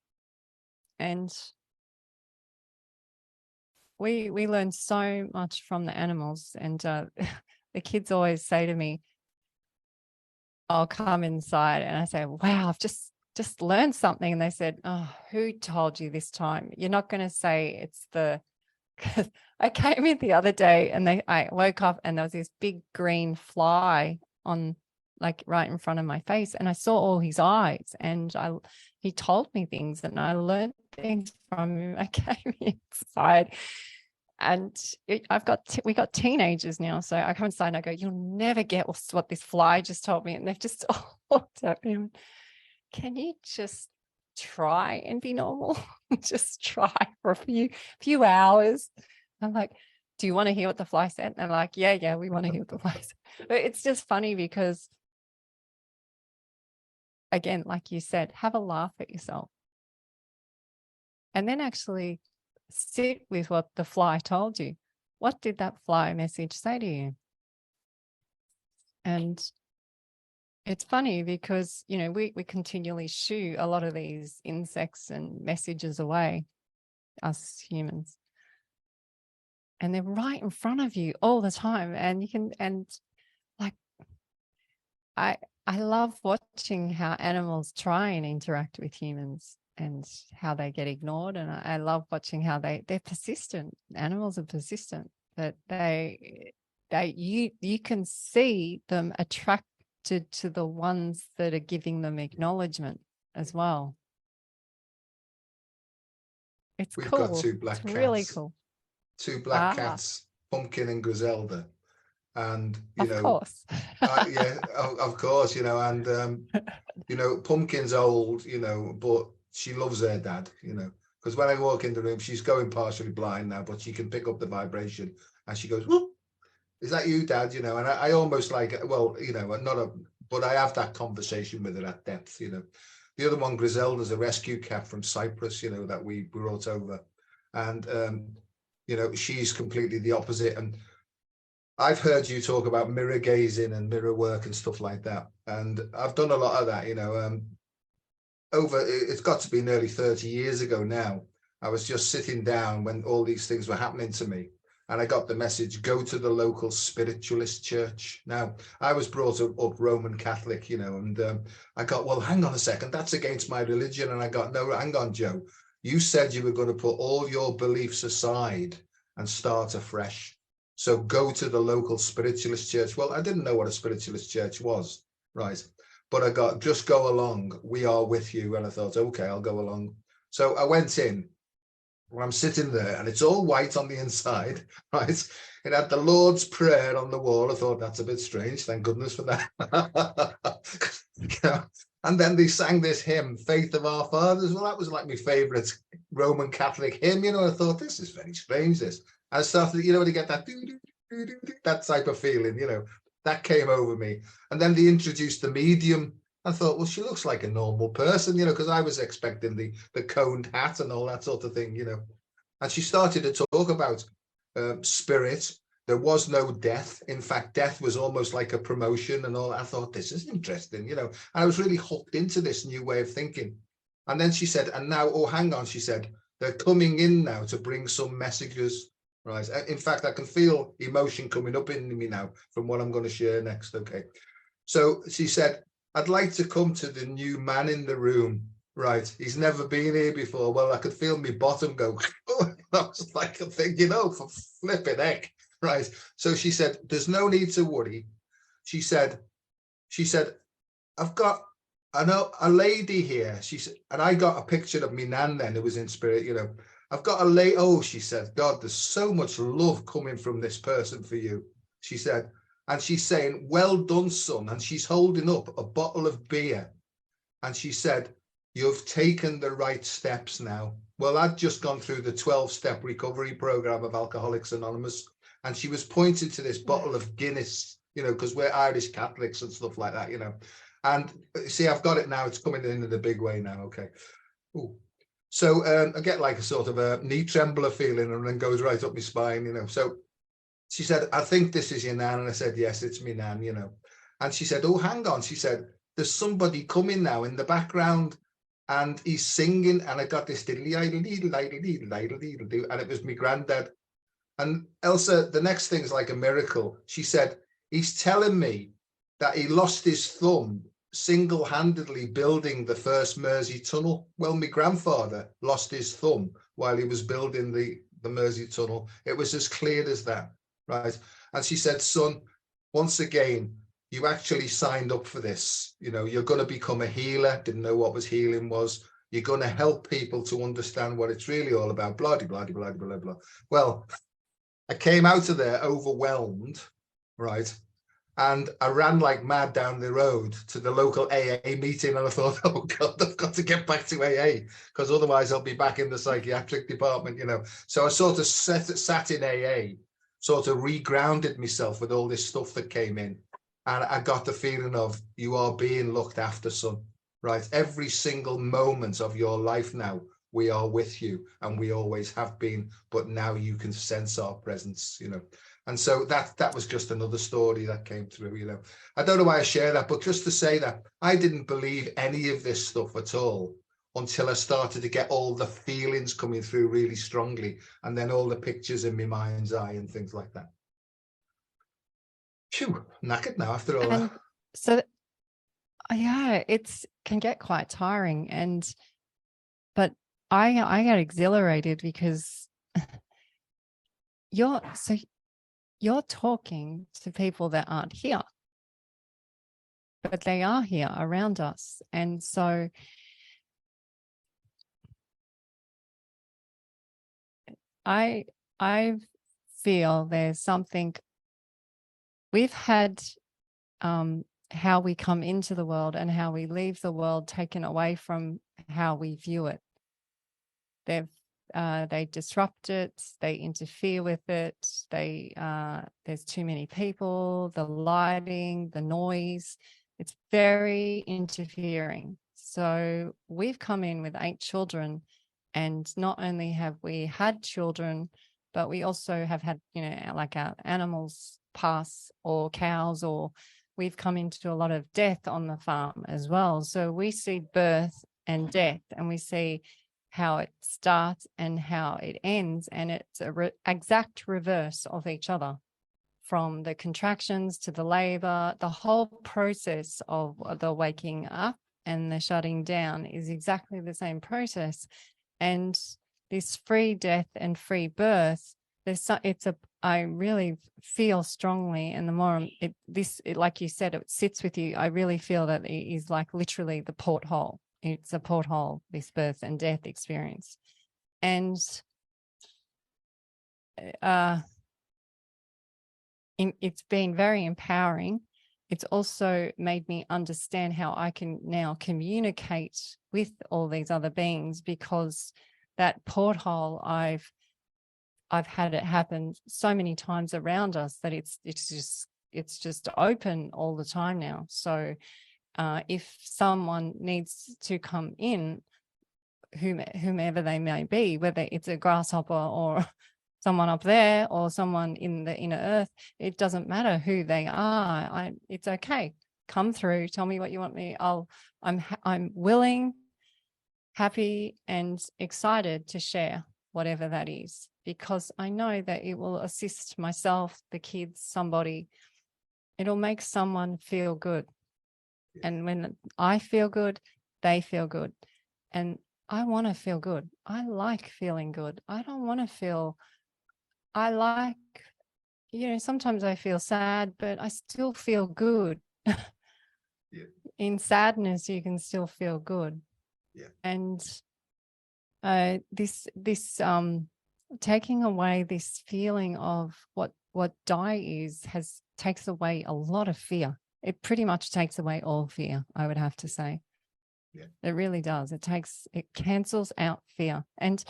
And we learn so much from the animals. And the kids always say to me, I'll come inside and I say, wow, I've just learned something. And they said, oh, who told you this time? You're not going to say it's the, because I came in the other day and I woke up and there was this big green fly on, like, right in front of my face, and I saw all his eyes, and he told me things and I learned things from him. I came inside and we got teenagers now, so I come inside and I go, you'll never get what this fly just told me. And they've just all looked at me. Can you just try and be normal? Just try for a few hours. I'm like, do you want to hear what the fly said? And they're like, yeah, we want to hear what the fly said. But it's just funny because, again, like you said, have a laugh at yourself. And then actually sit with what the fly told you. What did that fly message say to you? And it's funny because, you know, we continually shoo a lot of these insects and messages away, us humans. And they're right in front of you all the time. And you can, and like, I love watching how animals try and interact with humans and how they get ignored. And I love watching how they're persistent. Animals are persistent, but you can see them attracted to the ones that are giving them acknowledgement as well. We've got two black it's cats. Really cool. Two black cats, Pumpkin and Griselda. And, you know, course. of course, you know, and, you know, Pumpkin's old, you know, but she loves her dad, you know, because when I walk in the room, she's going partially blind now, but she can pick up the vibration and she goes, whoop, is that you, Dad? You know, and I almost like, well, you know, but I have that conversation with her at depth, you know. The other one, Griselda's a rescue cat from Cyprus, you know, that we brought over. And, you know, she's completely the opposite. And I've heard you talk about mirror gazing and mirror work and stuff like that. And I've done a lot of that, you know, it's got to be nearly 30 years ago now. I was just sitting down when all these things were happening to me. And I got the message, go to the local spiritualist church. Now, I was brought up Roman Catholic, you know, and I got, well, hang on a second, that's against my religion. And I got, no, hang on, Joe. You said you were going to put all your beliefs aside and start afresh. So go to the local spiritualist church. Well, I didn't know what a spiritualist church was, right? But I got, just go along. We are with you. And I thought, okay, I'll go along. So I went in. Well, I'm sitting there and it's all white on the inside, right? It had the Lord's Prayer on the wall. I thought, that's a bit strange. Thank goodness for that. You know? And then they sang this hymn, Faith of Our Fathers. Well, that was like my favorite Roman Catholic hymn. You know, I thought, this is very strange, this. I started, you know, to get that type of feeling, you know, that came over me. And then they introduced the medium. I thought, well, she looks like a normal person, you know, because I was expecting the coned hat and all that sort of thing, you know. And she started to talk about spirit. There was no death. In fact, death was almost like a promotion and all. I thought, this is interesting, you know. And I was really hooked into this new way of thinking. And then she said, and now, oh, hang on, she said, they're coming in now to bring some messages, right? In fact, I can feel emotion coming up in me now from what I'm going to share next, okay? So she said, I'd like to come to the new man in the room, right? He's never been here before. Well, I could feel my bottom go, oh, that was like a thing, you know, for flipping heck, right? So she said, there's no need to worry. She said, I've got, I know a lady here. She said, and I got a picture of me nan then, it was in spirit, you know. I've got a lady, oh, she said, God, there's so much love coming from this person for you. She said, and she's saying, well done, son. And she's holding up a bottle of beer. And she said, you've taken the right steps now. Well, I'd just gone through the 12-step recovery program of Alcoholics Anonymous. And she was pointing to this bottle of Guinness, you know, because we're Irish Catholics and stuff like that, you know. And see, I've got it now. It's coming in a big way now. Okay. Ooh. So I get like a sort of a knee trembler feeling, and then goes right up my spine, you know. So she said, I think this is your nan. And I said, yes, it's me nan, you know. And she said, oh, hang on. She said, there's somebody coming now in the background and he's singing. And I got this diddly idle deedle idle deedle idle deedle do. And it was my granddad. And Elsa, the next thing's like a miracle. She said, he's telling me that he lost his thumb single-handedly building the first Mersey tunnel. Well, my grandfather lost his thumb while he was building the Mersey tunnel. It was as clear as that, right? And she said, son, once again, you actually signed up for this. You know, you're going to become a healer. Didn't know what was healing was. You're going to help people to understand what it's really all about. Blah, blah, blah, blah, blah, blah. Well, I came out of there overwhelmed, right? And I ran like mad down the road to the local AA meeting. And I thought, oh God, I've got to get back to AA because otherwise I'll be back in the psychiatric department, you know. So I sort of sat in AA, sort of regrounded myself with all this stuff that came in. And I got the feeling of, you are being looked after, son, right? Every single moment of your life now, we are with you, and we always have been, but now you can sense our presence, you know. And so that was just another story that came through, you know. I don't know why I share that, but just to say that I didn't believe any of this stuff at all until I started to get all the feelings coming through really strongly, and then all the pictures in my mind's eye and things like that. Phew, knackered now after all that. So yeah, it's can get quite tiring, but I get exhilarated because you're talking to people that aren't here, but they are here around us. And so I feel there's something we've had, how we come into the world and how we leave the world taken away from how we view it. They disrupt it, they interfere with it, there's too many people, the lighting, the noise, it's very interfering. So we've come in with 8 children, and not only have we had children, but we also have had, you know, like our animals pass, or cows, or we've come into a lot of death on the farm as well. So we see birth and death, and we see how it starts and how it ends, and it's a exact reverse of each other, from the contractions to the labor. The whole process of the waking up and the shutting down is exactly the same process. And this free death and free birth, I really feel strongly, and the more like you said, it sits with you, I really feel that it is like literally the porthole. It's a porthole, this birth and death experience. And it's been very empowering. It's also made me understand how I can now communicate with all these other beings, because that porthole, I've had it happen so many times around us that it's just open all the time now. So if someone needs to come in, whomever they may be, whether it's a grasshopper or someone up there or someone in the inner earth, it doesn't matter who they are. It's okay. Come through. Tell me what you want me. I'm willing, happy, and excited to share whatever that is, because I know that it will assist myself, the kids, somebody. It'll make someone feel good. And when I feel good, they feel good. And I want to feel good. I like feeling good. I don't want to feel, I like, you know, sometimes I feel sad, but I still feel good. Yeah. In sadness, you can still feel good. Yeah. And this taking away this feeling of what die is takes away a lot of fear. It pretty much takes away all fear, I would have to say. Yeah. It really does. It cancels out fear. And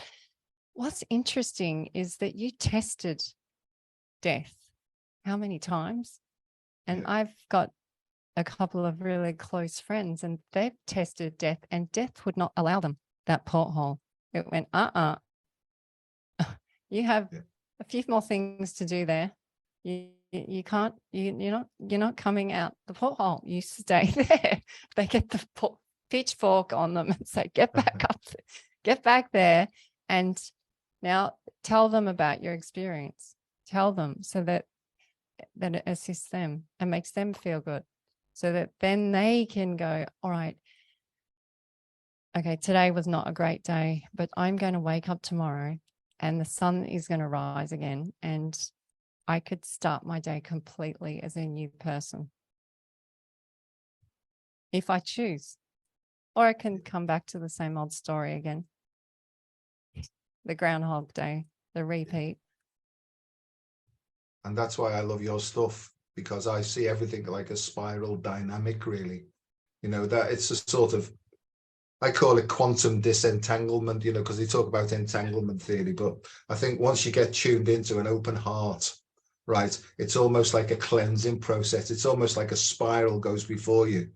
what's interesting is that you tested death how many times? And Yeah. I've got a couple of really close friends, and they've tested death, and death would not allow them. that porthole. It went, you have a few more things to do there. You can't, you're not coming out the porthole. You stay there. They get the pitchfork on them and say, get back up, get back there. And now tell them about your experience. Tell them so that it assists them and makes them feel good, so that then they can go, all right, okay, today was not a great day, but I'm going to wake up tomorrow and the sun is going to rise again, and I could start my day completely as a new person if I choose. Or I can come back to the same old story again. The Groundhog Day, the repeat. And that's why I love your stuff, because I see everything like a spiral dynamic, really. You know, that it's a sort of, I call it quantum disentanglement, you know, because they talk about entanglement theory. But I think once you get tuned into an open heart, right, it's almost like a cleansing process. It's almost like a spiral goes before you,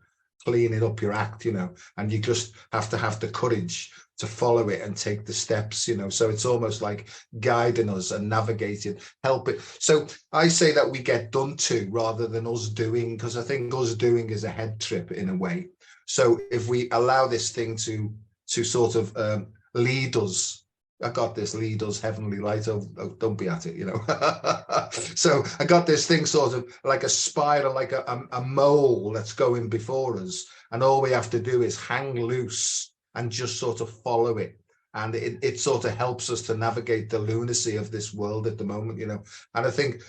cleaning up your act, you know, and you just have to have the courage to follow it and take the steps, you know. So it's almost like guiding us and navigating, help it. So I say that we get done to rather than us doing, because I think us doing is a head trip in a way. So if we allow this thing to sort of lead us, I got this, lead us heavenly light. Oh, don't be at it, you know. So I got this thing sort of like a spiral, like a mole that's going before us, and all we have to do is hang loose and just sort of follow it. And it sort of helps us to navigate the lunacy of this world at the moment, you know. And I think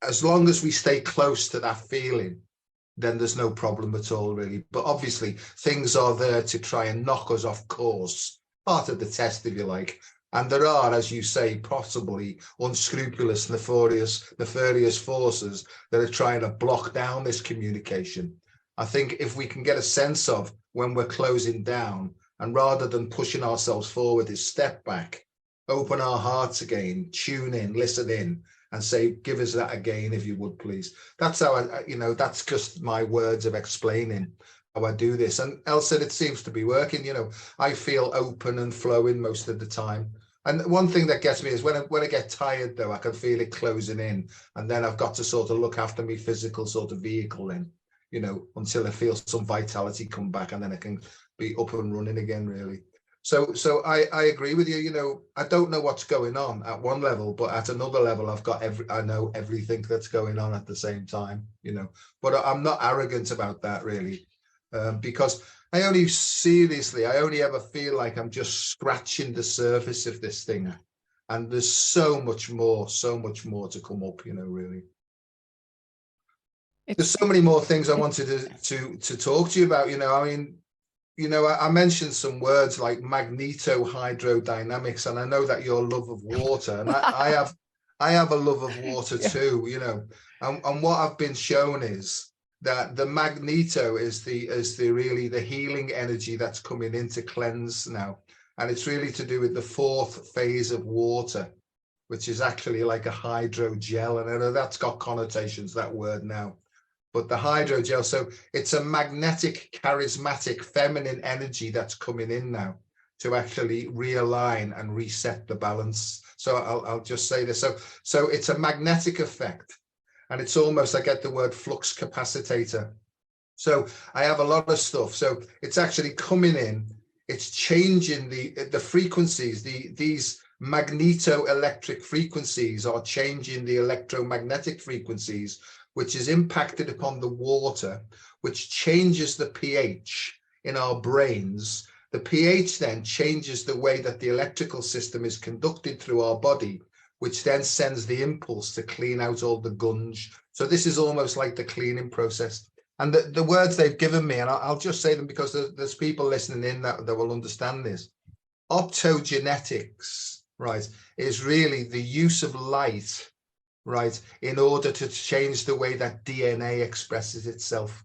as long as we stay close to that feeling, then there's no problem at all, really. But obviously, things are there to try and knock us off course, part of the test, if you like. And there are, as you say, possibly unscrupulous, nefarious forces that are trying to block down this communication. I think if we can get a sense of when we're closing down, and rather than pushing ourselves forward, is step back, open our hearts again, tune in, listen in, and say, give us that again, if you would, please. That's how you know, that's just my words of explaining how I do this. And Elsa, it seems to be working, you know. I feel open and flowing most of the time. And one thing that gets me is when I get tired, though, I can feel it closing in. And then I've got to sort of look after my physical sort of vehicle then, you know, until I feel some vitality come back, and then I can be up and running again, really. So I agree with you. You know, I don't know what's going on at one level, but at another level, I know everything that's going on at the same time, you know. But I'm not arrogant about that, really, because I only ever feel like I'm just scratching the surface of this thing, and there's so much more to come up, you know, really. There's so many more things I wanted to talk to you about, you know. I mean, you know, I mentioned some words like magnetohydrodynamics, and I know that your love of water, and I have a love of water too, you know. And what I've been shown is that the magneto is really the healing energy that's coming in to cleanse now, and it's really to do with the fourth phase of water, which is actually like a hydrogel, and I know that's got connotations, that word now. But the hydrogel, so it's a magnetic, charismatic, feminine energy that's coming in now to actually realign and reset the balance. So I'll just say this. So it's a magnetic effect, and it's almost, I get the word flux capacitator. So I have a lot of stuff. So it's actually coming in, it's changing the frequencies, these magneto-electric frequencies are changing the electromagnetic frequencies, which is impacted upon the water, which changes the pH in our brains. The pH then changes the way that the electrical system is conducted through our body, which then sends the impulse to clean out all the gunge. So this is almost like the cleaning process. And the words they've given me, and I'll just say them because there's people listening in that will understand this. Optogenetics, right, is really the use of light, right, in order to change the way that DNA expresses itself.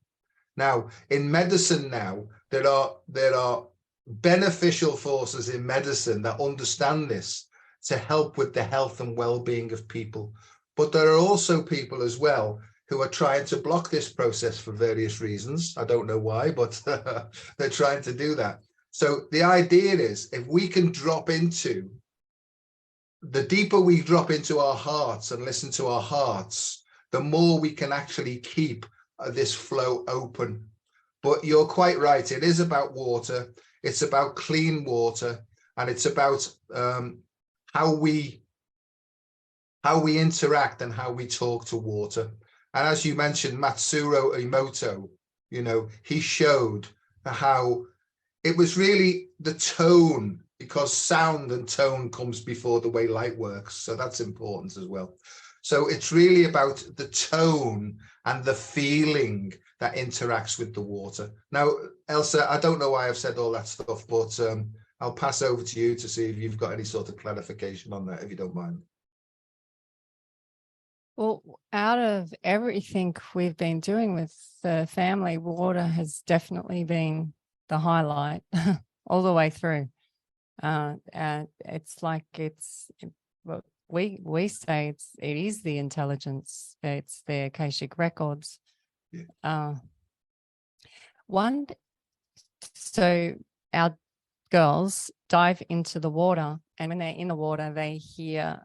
Now, in medicine now, there are beneficial forces in medicine that understand this to help with the health and well-being of people. But there are also people as well who are trying to block this process for various reasons. I don't know why, but they're trying to do that. So the idea is, if we can drop into, the deeper we drop into our hearts and listen to our hearts, the more we can actually keep this flow open. But you're quite right. It is about water. It's about clean water, and it's about how we interact and how we talk to water. And as you mentioned, Matsuro Emoto, you know, he showed how it was really the tone, because sound and tone comes before the way light works. So that's important as well. So it's really about the tone and the feeling that interacts with the water. Now, Elsa, I don't know why I've said all that stuff, but I'll pass over to you to see if you've got any sort of clarification on that, if you don't mind. Well, out of everything we've been doing with the family, water has definitely been the highlight all the way through. It's like well, we say it is the intelligence. It's the Akashic records. Yeah. So our girls dive into the water, and when they're in the water, they hear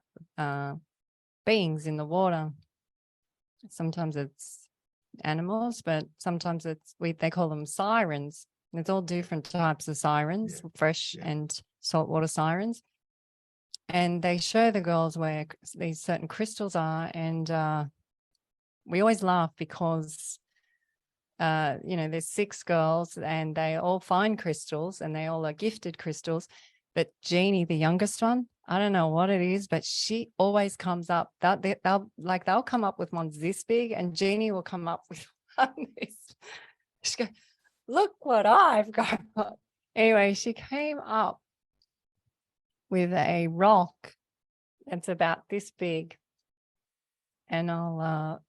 beings in the water. Sometimes it's animals, but sometimes they call them sirens. There's all different types of sirens, fresh and saltwater sirens. And they show the girls where these certain crystals are. And we always laugh because, there's 6 girls and they all find crystals and they all are gifted crystals. But Jeannie, the youngest one, I don't know what it is, but she always comes up. They'll come up with ones this big, and Jeannie will come up with one this. She goes, "Look what I've got." Anyway, she came up with a rock that's about this big, and I'll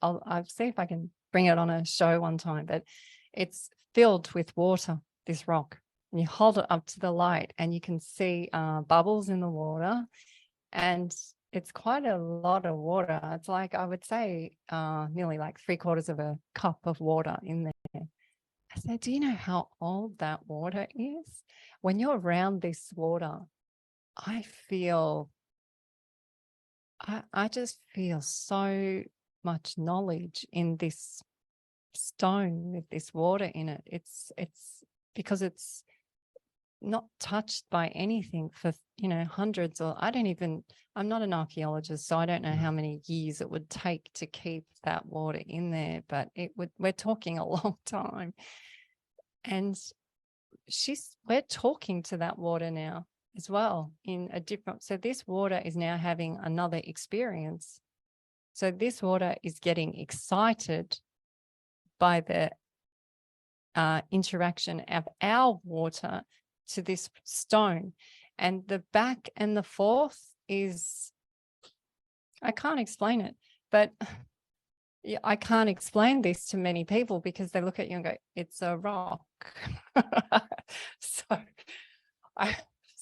see if I can bring it on a show one time. But it's filled with water, this rock, and you hold it up to the light, and you can see bubbles in the water, and it's quite a lot of water. It's like, I would say, nearly like 3/4 of a cup of water in there. I said, "Do you know how old that water is?" When you're around this water, I just feel so much knowledge in this stone with this water in it. It's because it's not touched by anything for hundreds, or I'm not an archaeologist, so I don't know how many years it would take to keep that water in there, but we're talking a long time. And we're talking to that water now as well in a different, so this water is now having another experience. So this water is getting excited by the interaction of our water to this stone. And the back and the forth is, I can't explain it, but I can't explain this to many people because they look at you and go, "It's a rock."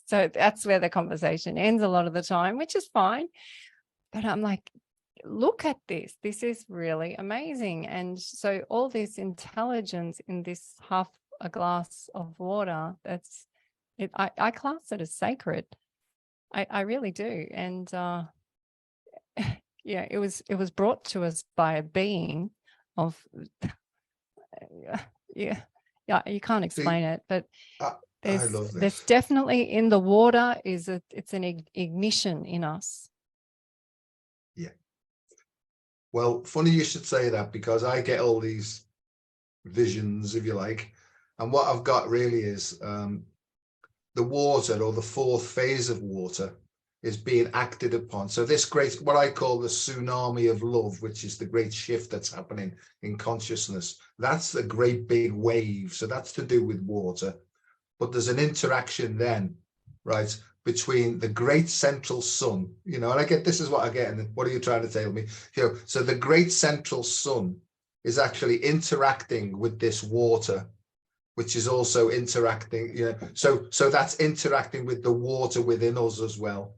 So that's where the conversation ends a lot of the time, which is fine. But I'm like, look at this. This is really amazing. And so all this intelligence in this half a glass of water, that's it. I class it as sacred. I really do. And it was brought to us by a being of you can't explain it, but I love this. There's definitely in the water it's an ignition in us. Yeah. Well, funny you should say that, because I get all these visions, if you like, and what I've got really is the water, or the 4th phase of water, is being acted upon. So this great, what I call the tsunami of love, which is the great shift that's happening in consciousness, that's a great big wave. So that's to do with water. But there's an interaction then, right, between the great central sun, and I get, this is what I get, and what are you trying to tell me? So the great central sun is actually interacting with this water, which is also interacting, so that's interacting with the water within us as well.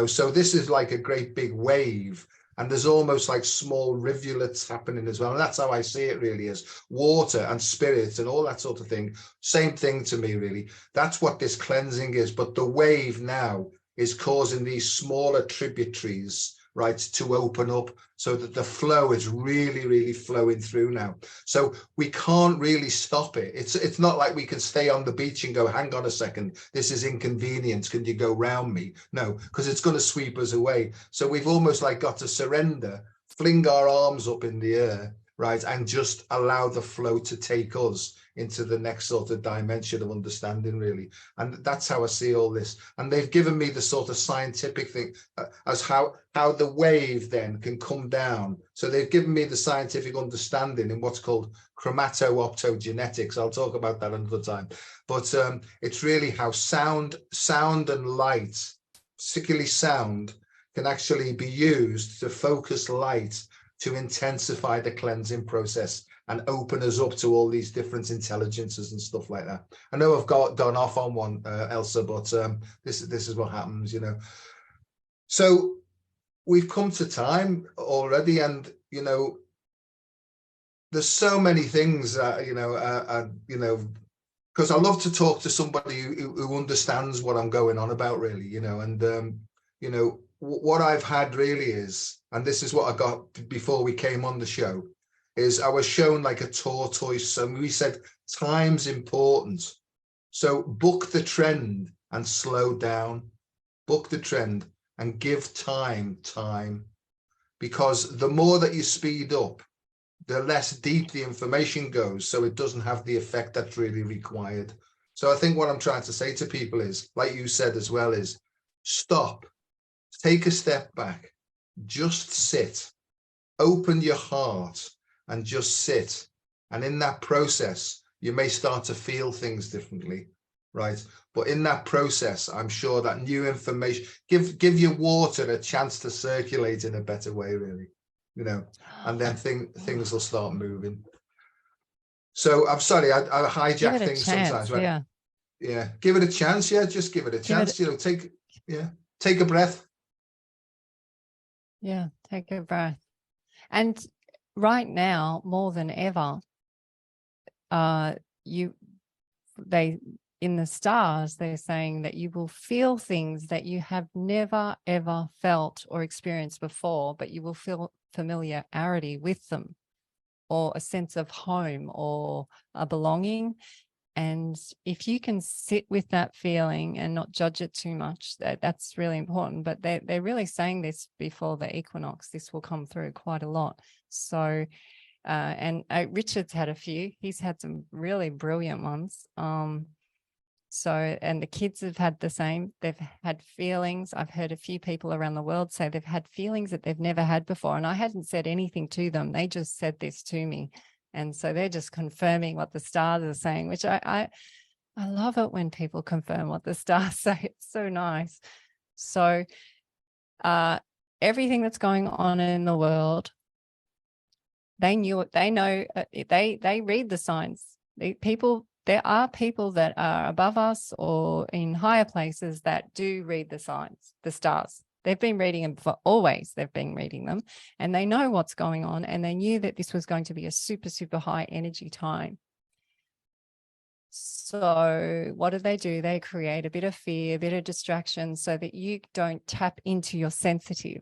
So this is like a great big wave, And there's almost like small rivulets happening as well. And that's how I see it really, as water and spirits and all that sort of thing. Same thing to me, really. That's what this cleansing is. But the wave now is causing these smaller tributaries, right, to open up so that the flow is really, really flowing through now. So we can't really stop it. It's not like we can stay on the beach and go, hang on a second, this is inconvenient, can you go round me? No, because it's going to sweep us away. So we've almost like got to surrender, fling our arms up in the air, right, and just allow the flow to take us into the next sort of dimension of understanding, really. And that's how I see all this. And they've given me the sort of scientific thing as how the wave then can come down. So they've given me the scientific understanding in what's called chromatooptogenetics. I'll talk about that another time. But it's really how sound and light, particularly sound, can actually be used to focus light to intensify the cleansing process and open us up to all these different intelligences and stuff like that. I know I've gone off on one, Elsa, but this is what happens, you know. So we've come to time already, and you know, there's so many things, you know, because I love to talk to somebody who understands what I'm going on about, really, you know, and you know, what I've had really is, and this is what I got before we came on the show, is I was shown like a tortoise. And we said, time's important. So book the trend and slow down, book the trend and give time. Because the more that you speed up, the less deep the information goes. So it doesn't have the effect that's really required. So I think what I'm trying to say to people is, like you said as well, is stop, take a step back, just sit, open your heart, and just sit. And in that process, you may start to feel things differently, right? But in that process, I'm sure that new information, give your water a chance to circulate in a better way, really, you know, and then things will start moving. So I'm sorry, I hijack things sometimes. Right? Yeah, give it a chance. Yeah, just give it a chance. You know, take a breath. Yeah, take a breath. And right now, more than ever, in the stars, they're saying that you will feel things that you have never, ever felt or experienced before, but you will feel familiarity with them, or a sense of home or a belonging. And if you can sit with that feeling and not judge it too much, that's really important. But they're really saying this before the equinox. This will come through quite a lot. So, and Richard's had a few. He's had some really brilliant ones. So, and the kids have had the same. They've had feelings. I've heard a few people around the world say they've had feelings that they've never had before. And I hadn't said anything to them. They just said this to me. And so they're just confirming what the stars are saying, which I love it when people confirm what the stars say. It's so nice. So everything that's going on in the world, they knew it. They know. They read the signs. There are people that are above us or in higher places that do read the signs, the stars. They've been reading them for always. They've been reading them, and they know what's going on, and they knew that this was going to be a super, super high energy time. So what do? They create a bit of fear, a bit of distraction so that you don't tap into your sensitive.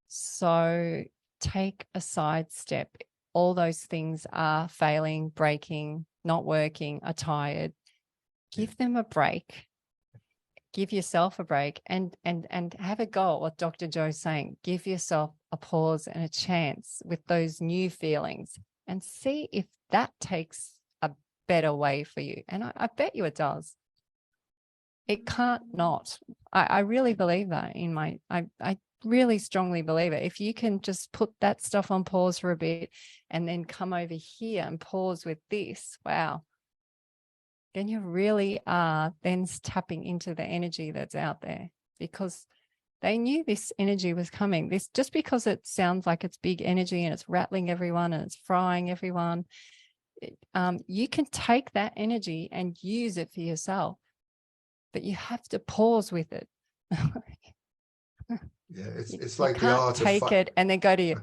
So take a side step. All those things are failing, breaking, not working, are tired. Give them a break. Give yourself a break and have a go at what Dr. Joe's saying. Give yourself a pause and a chance with those new feelings and see if that takes a better way for you. And I bet you it does. It can't not. I really believe that I really strongly believe it. If you can just put that stuff on pause for a bit and then come over here and pause with this, wow. Then you really are then tapping into the energy that's out there, because they knew this energy was coming. This, just because it sounds like it's big energy and it's rattling everyone and it's frying everyone, you can take that energy and use it for yourself, but you have to pause with it. Yeah, it's You like the can't art of take it and then go to you.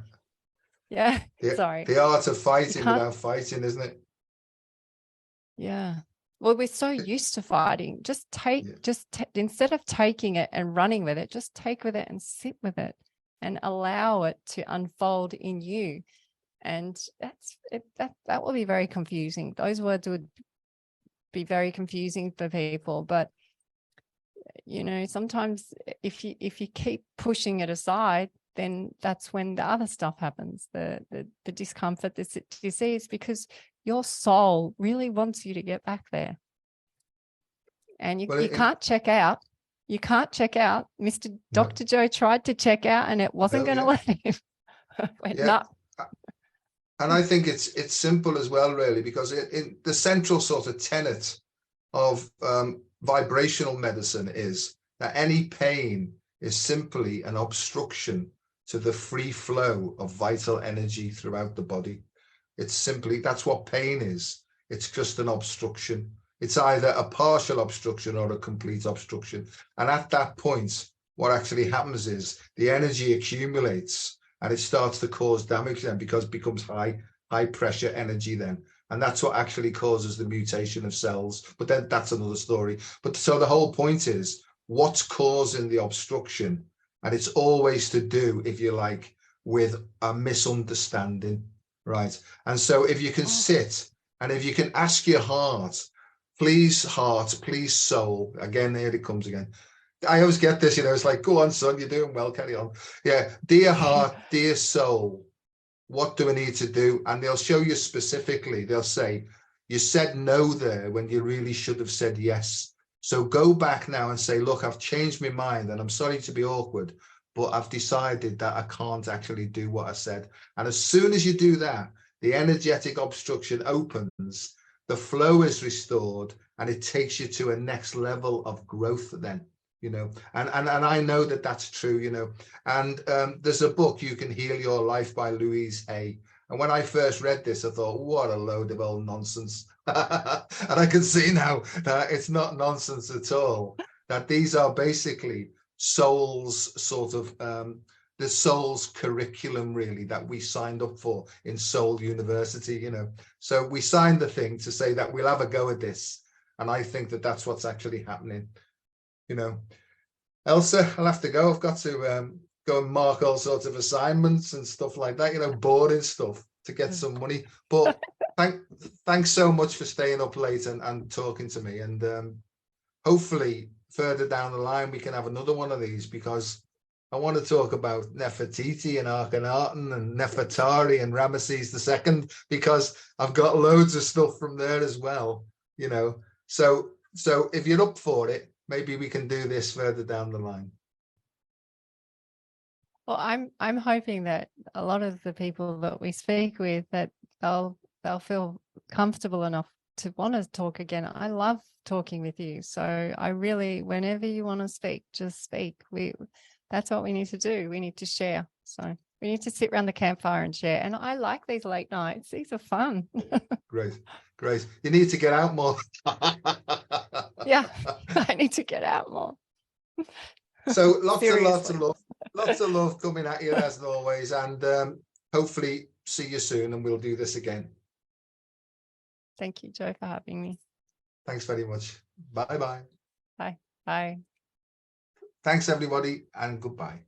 Yeah, sorry. the art of fighting can't- without fighting, isn't it? Yeah. Well, we're so used to fighting. Just instead of taking it and running with it, just take with it and sit with it and allow it to unfold in you. And that will be very confusing. Those words would be very confusing for people. But you know, sometimes if you keep pushing it aside, then that's when the other stuff happens, the discomfort, the disease, because your soul really wants you to get back there. And you can't check out. You can't check out. Dr. Joe tried to check out and it wasn't going to let him. Yeah. And I think it's simple as well, really, because in the central sort of tenet of vibrational medicine is that any pain is simply an obstruction to the free flow of vital energy throughout the body. It's simply, that's what pain is. It's just an obstruction. It's either a partial obstruction or a complete obstruction. And at that point, what actually happens is the energy accumulates and it starts to cause damage then, because it becomes high pressure energy then. And that's what actually causes the mutation of cells. But then that's another story. But so the whole point is what's causing the obstruction. And it's always to do, if you like, with a misunderstanding, right? And so if you can sit and if you can ask your heart, please soul, again, here it comes again. I always get this, you know, it's like, go on, son, you're doing well, carry on. Yeah, dear heart, dear soul, what do I need to do? And they'll show you specifically, they'll say, you said no there when you really should have said yes. So go back now and say, look, I've changed my mind and I'm sorry to be awkward, but I've decided that I can't actually do what I said. And as soon as you do that, the energetic obstruction opens, the flow is restored, and it takes you to a next level of growth then. You know, and I know that that's true, you know. And there's a book, You Can Heal Your Life by Louise Hay. And when I first read this, I thought, what a load of old nonsense. And I can see now that it's not nonsense at all, that these are basically soul's sort of, the soul's curriculum, really, that we signed up for in Soul University, you know. So we signed the thing to say that we'll have a go at this. And I think that that's what's actually happening. You know, Elsa, I'll have to go. I've got to go and mark all sorts of assignments and stuff like that, you know, boring stuff to get some money. But thanks so much for staying up late and talking to me. And hopefully further down the line, we can have another one of these, because I want to talk about Nefertiti and Akhenaten and Nefertari and Ramesses II, because I've got loads of stuff from there as well, you know. So if you're up for it, maybe we can do this further down the line. Well, I'm hoping that a lot of the people that we speak with, that they'll feel comfortable enough to want to talk again. I love talking with you. So I really, whenever you want to speak, just speak. That's what we need to do. We need to share. So we need to sit around the campfire and share. And I like these late nights. These are fun. Great. You need to get out more. Yeah, I need to get out more. So lots of love coming at you as always, and hopefully see you soon, and we'll do this again. Thank you, Joe, for having me. Thanks very much. Bye. Bye. Thanks everybody, and goodbye.